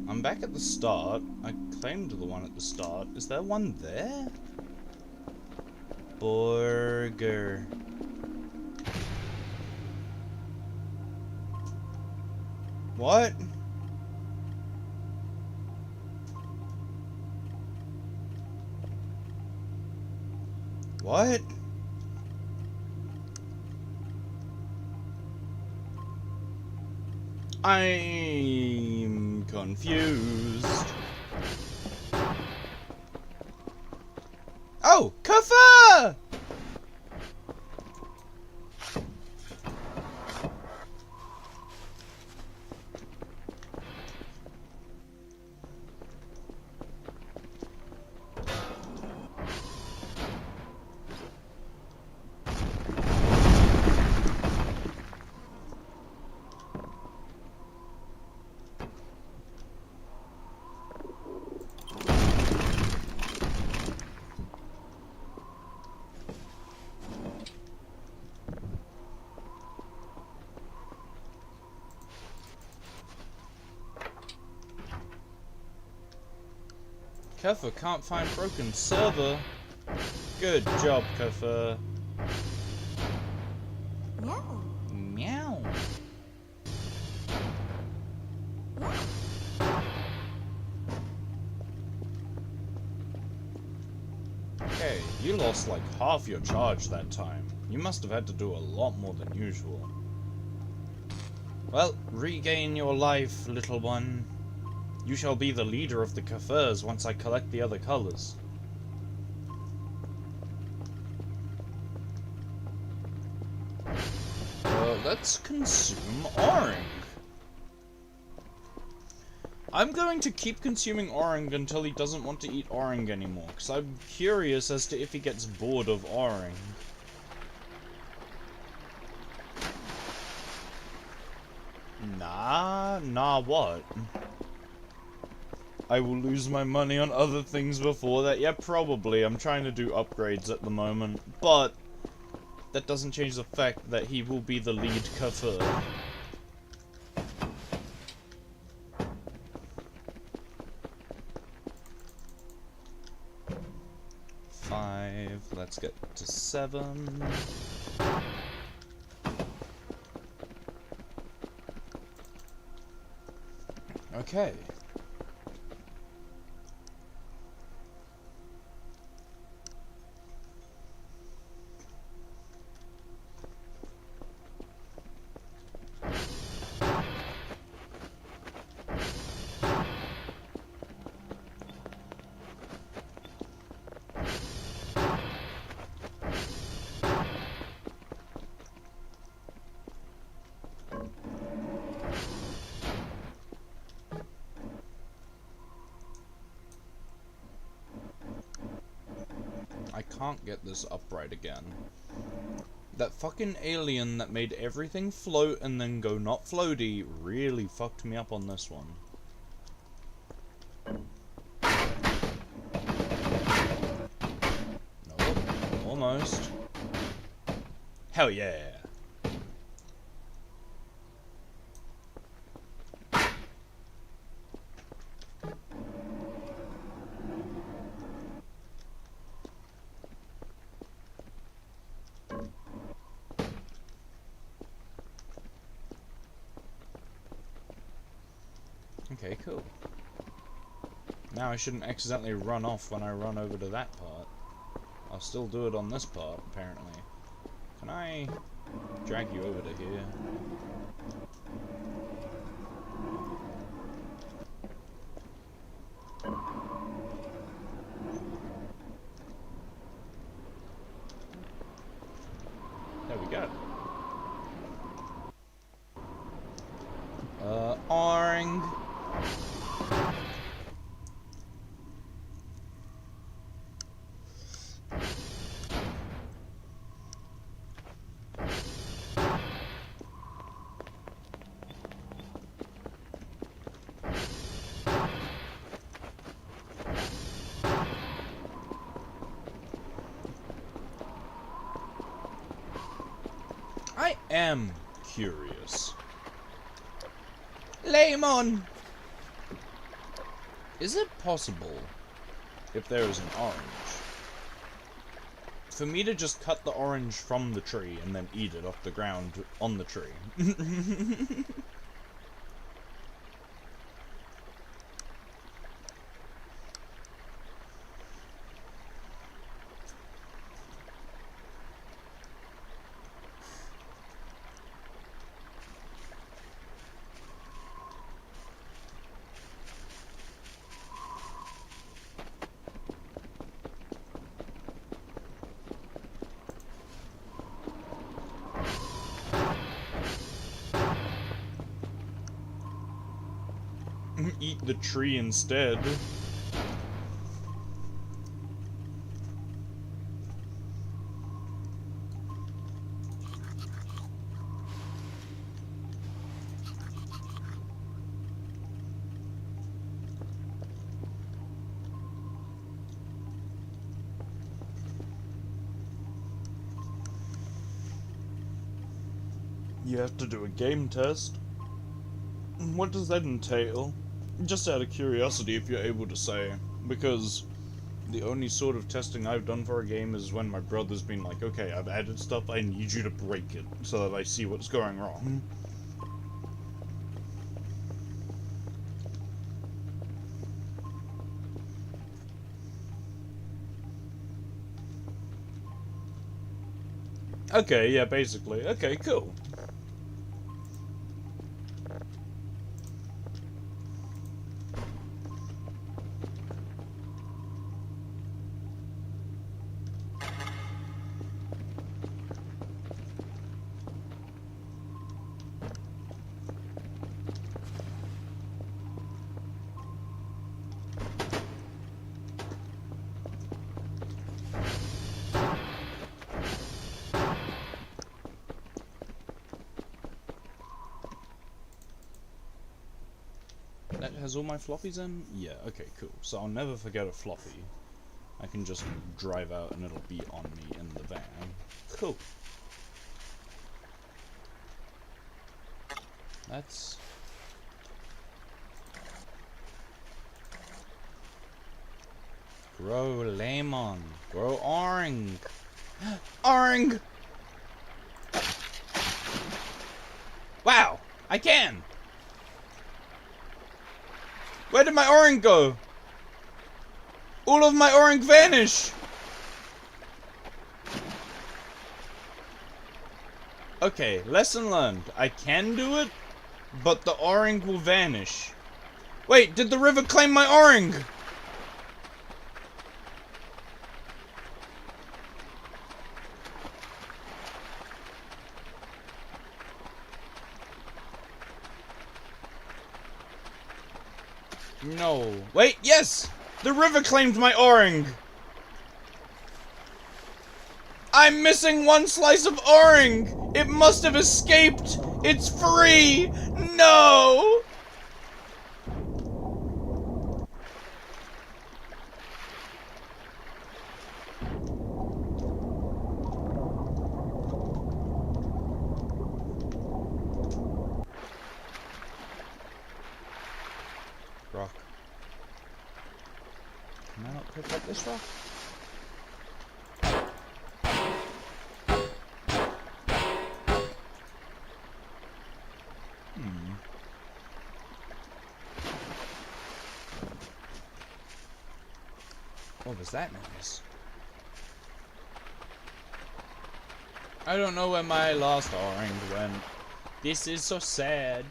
I'm back at the start. I claimed the one at the start. Is there one there? Burger. What? What? I'm confused. Oh, Kaffa! Kaffa can't find broken server. Good job, Kaffa. Meow. Meow. Okay, you lost like half your charge that time. You must have had to do a lot more than usual. Well, regain your life, little one. You shall be the leader of the Kafirs once I collect the other colors. Let's consume Orang. I'm going to keep consuming Orang until he doesn't want to eat Orang anymore, because I'm curious as to if he gets bored of Orang. Nah, what? I will lose my money on other things before that. Yeah, probably. I'm trying to do upgrades at the moment, but that doesn't change the fact that he will be the lead Kafir. Five. Let's get to 7. Okay. I can't get this upright again. That fucking alien that made everything float and then go not floaty really fucked me up on this one. Nope. Almost. Hell yeah. Okay, cool. Now I shouldn't accidentally run off when I run over to that part. I'll still do it on this part, apparently. Can I drag you over to here? There we go. Oring. I am curious. Lemon! Is it possible, if there is an orange, for me to just cut the orange from the tree and then eat it off the ground on the tree? Eat the tree instead. You have to do a game test. What does that entail? Just out of curiosity, if you're able to say, because the only sort of testing I've done for a game is when my brother's been like, okay, I've added stuff, I need you to break it, so that I see what's going wrong. Okay, yeah, basically. Okay, cool. That has all my floppies in? Yeah, okay, cool. So I'll never forget a floppy. I can just drive out and it'll be on me in the van. Cool. That's... Grow lemon. Grow orange. Orange! Wow! I can! Where did my orange go? All of my orange vanish! Okay, lesson learned. I can do it, but the orange will vanish. Wait, did the river claim my orange? No. Wait, yes! The river claimed my orange! I'm missing one slice of orange! It must have escaped! It's free! No! Rock. Can I not pick up this rock? What was that noise? I don't know where my last orange went. This is so sad.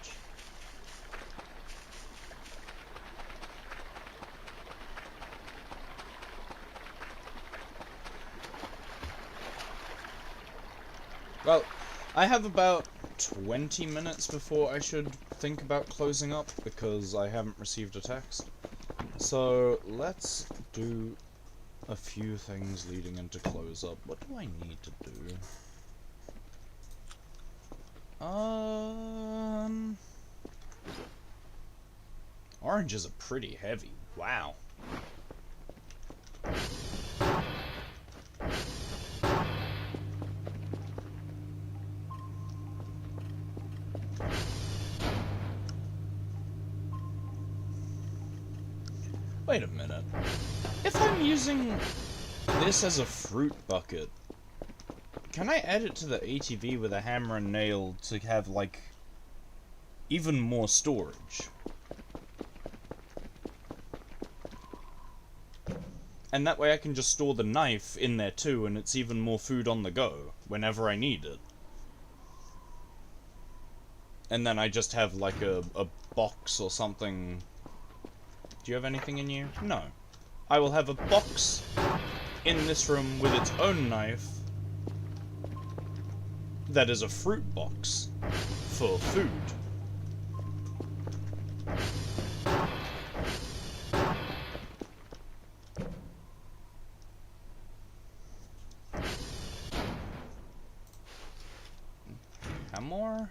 Well, I have about 20 minutes before I should think about closing up because I haven't received a text. So let's do a few things leading into close up. What do I need to do? Oranges are pretty heavy. Wow. Wait a minute. If I'm using this as a fruit bucket, can I add it to the ATV with a hammer and nail to have, like, even more storage? And that way I can just store the knife in there too, and it's even more food on the go, whenever I need it. And then I just have, like, a box or something. Do you have anything in you? No. I will have a box in this room with its own knife that is a fruit box for food. Hammer?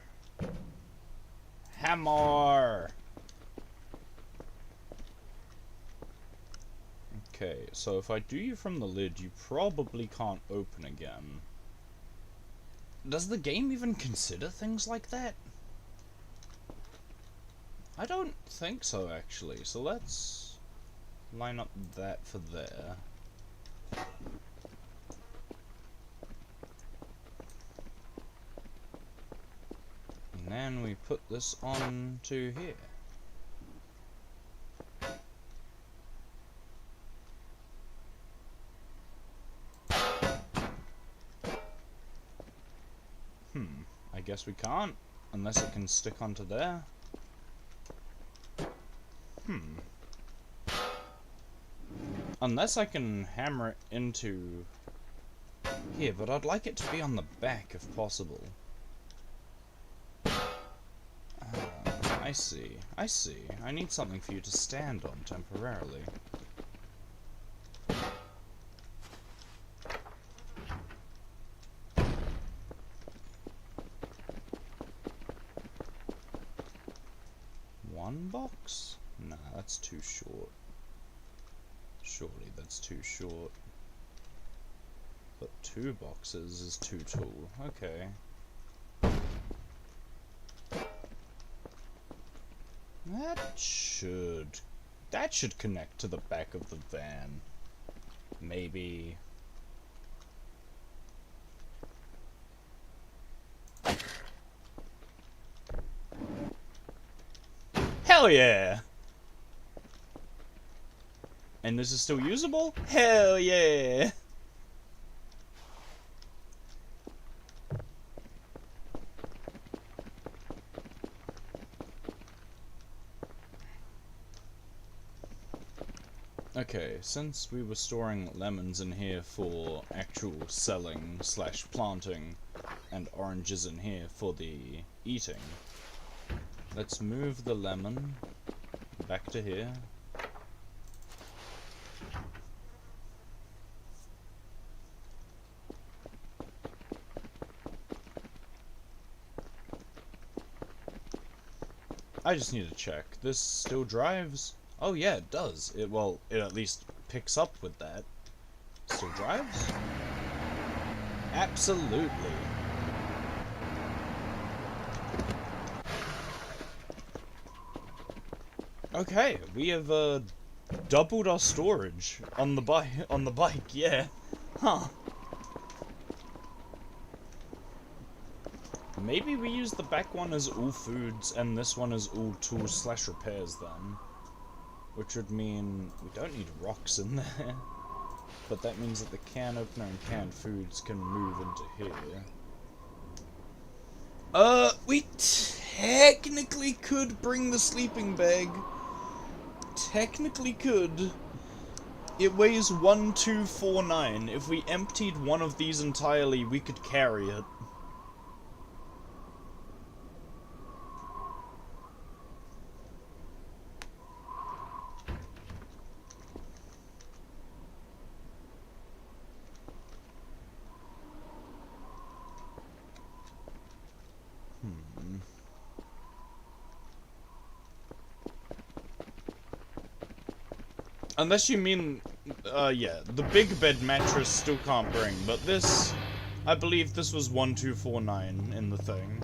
Hammer! Okay, so if I do you from the lid, you probably can't open again. Does the game even consider things like that? I don't think so, actually. So let's line up that for there. And then we put this on to here. I guess we can't, unless it can stick onto there. Unless I can hammer it into here, but I'd like it to be on the back if possible. I see. I see. I need something for you to stand on temporarily. One box? Nah, that's too short. Surely that's too short. But 2 boxes is too tall. Okay. That should connect to the back of the van. Maybe. Hell yeah! And this is still usable? Hell yeah! Okay, since we were storing lemons in here for actual selling / planting, and oranges in here for the eating, let's move the lemon back to here. I just need to check. This still drives? Oh yeah, it does. It at least picks up with that. Still drives? Absolutely. Okay, we have doubled our storage on the bike, yeah. Huh. Maybe we use the back one as all foods and this one as all tools / repairs then. Which would mean we don't need rocks in there. but that means that the can opener and canned foods can move into here. We technically could bring the sleeping bag. Technically could. It weighs 1249. If we emptied one of these entirely, we could carry it. Unless you mean, yeah, the big bed mattress still can't bring, but this, I believe this was 1249 in the thing.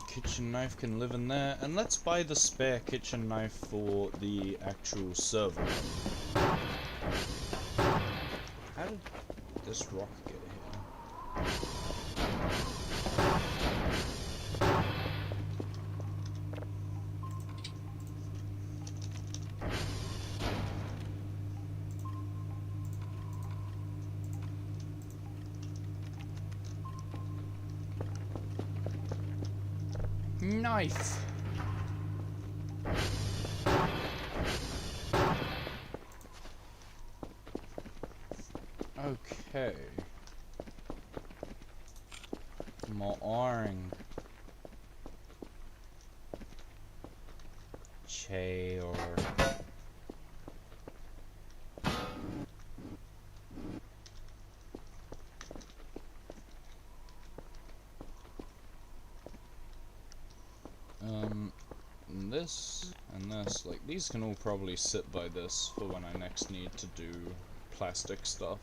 Kitchen knife can live in there, and let's buy the spare kitchen knife for the actual server. How did this rock get here? Knife! Okay. More iron. Chair. This and this, like, these can all probably sit by this for when I next need to do plastic stuff.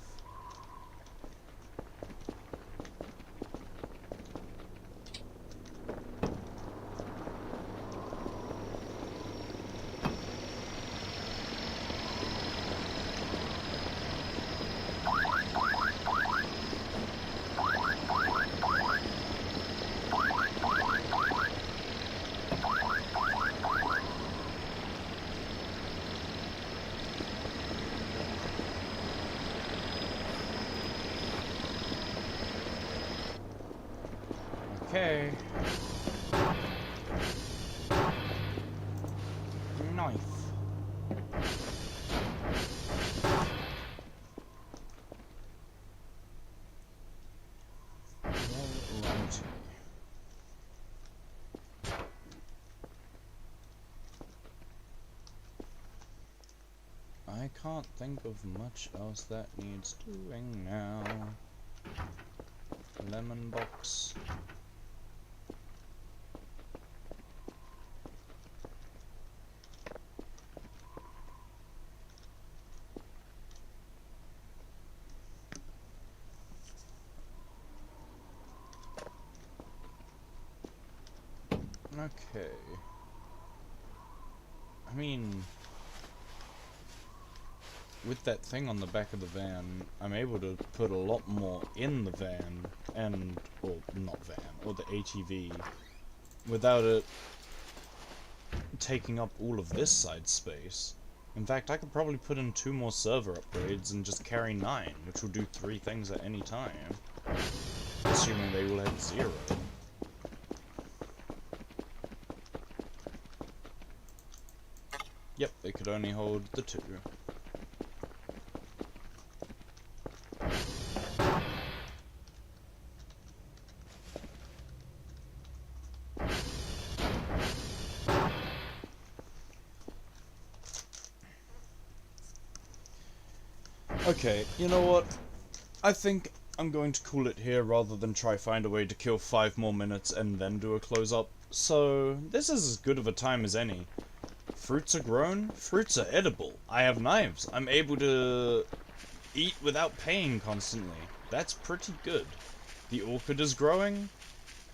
Okay. Knife. Alrighty. I can't think of much else that needs doing now. Lemon box. Okay. I mean, with that thing on the back of the van, I'm able to put a lot more in the van, or not van, or the ATV, without it taking up all of this side space. In fact, I could probably put in 2 more server upgrades and just carry 9, which will do 3 things at any time. Assuming they will have 0. Yep, they could only hold the 2. Okay, you know what? I think I'm going to call it here rather than try find a way to kill 5 more minutes and then do a close-up. So, this is as good of a time as any. Fruits are grown, fruits are edible. I have knives. I'm able to eat without paying constantly. That's pretty good. The orchid is growing.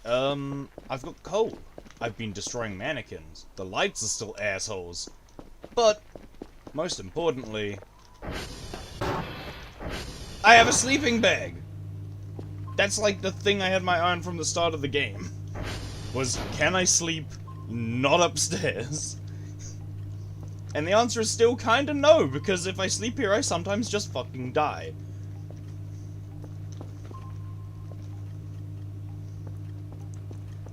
I've got coal. I've been destroying mannequins. The lights are still assholes. But, most importantly, I have a sleeping bag! That's like the thing I had my eye on from the start of the game. Was, can I sleep not upstairs? And the answer is still kinda no, because if I sleep here I sometimes just fucking die.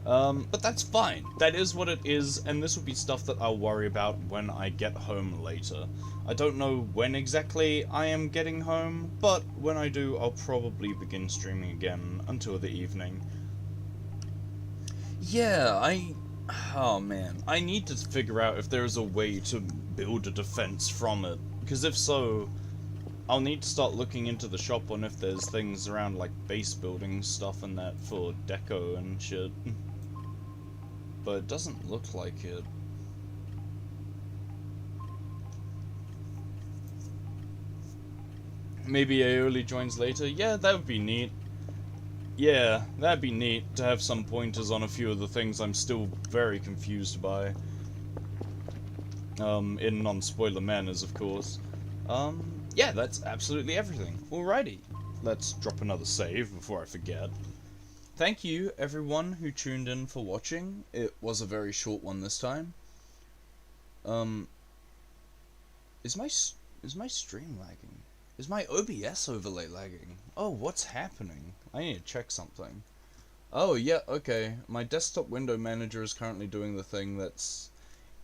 But that's fine. That is what it is, and this will be stuff that I'll worry about when I get home later. I don't know when exactly I am getting home, but when I do, I'll probably begin streaming again until the evening. Yeah, oh man. I need to figure out if there's a way to build a defense from it, because if so, I'll need to start looking into the shop on if there's things around like base building stuff and that for deco and shit. But it doesn't look like it. Maybe Aeoli joins later? Yeah, that would be neat. Yeah, that'd be neat to have some pointers on a few of the things I'm still very confused by. In non-spoiler manners, of course. Yeah, that's absolutely everything. Alrighty. Let's drop another save before I forget. Thank you, everyone who tuned in for watching. It was a very short one this time. Is my stream lagging? Is my OBS overlay lagging? Oh, what's happening? I need to check something. Oh, yeah, okay. My desktop window manager is currently doing the thing that's...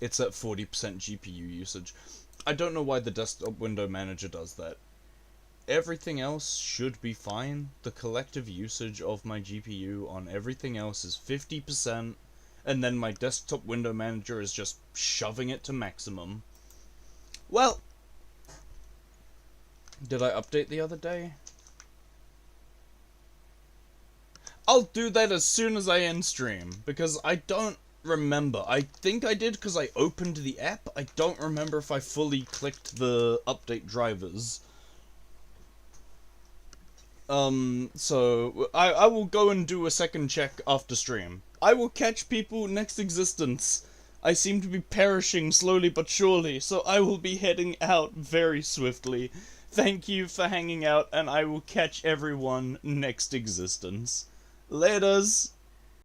It's at 40% GPU usage. I don't know why the desktop window manager does that. Everything else should be fine. The collective usage of my GPU on everything else is 50%, and then my desktop window manager is just shoving it to maximum. Well, did I update the other day? I'll do that as soon as I end stream, because I don't remember. I think I did because I opened the app. I don't remember if I fully clicked the update drivers. So, I will go and do a second check after stream. I will catch people next existence. I seem to be perishing slowly but surely, so I will be heading out very swiftly. Thank you for hanging out, and I will catch everyone next existence. Laters!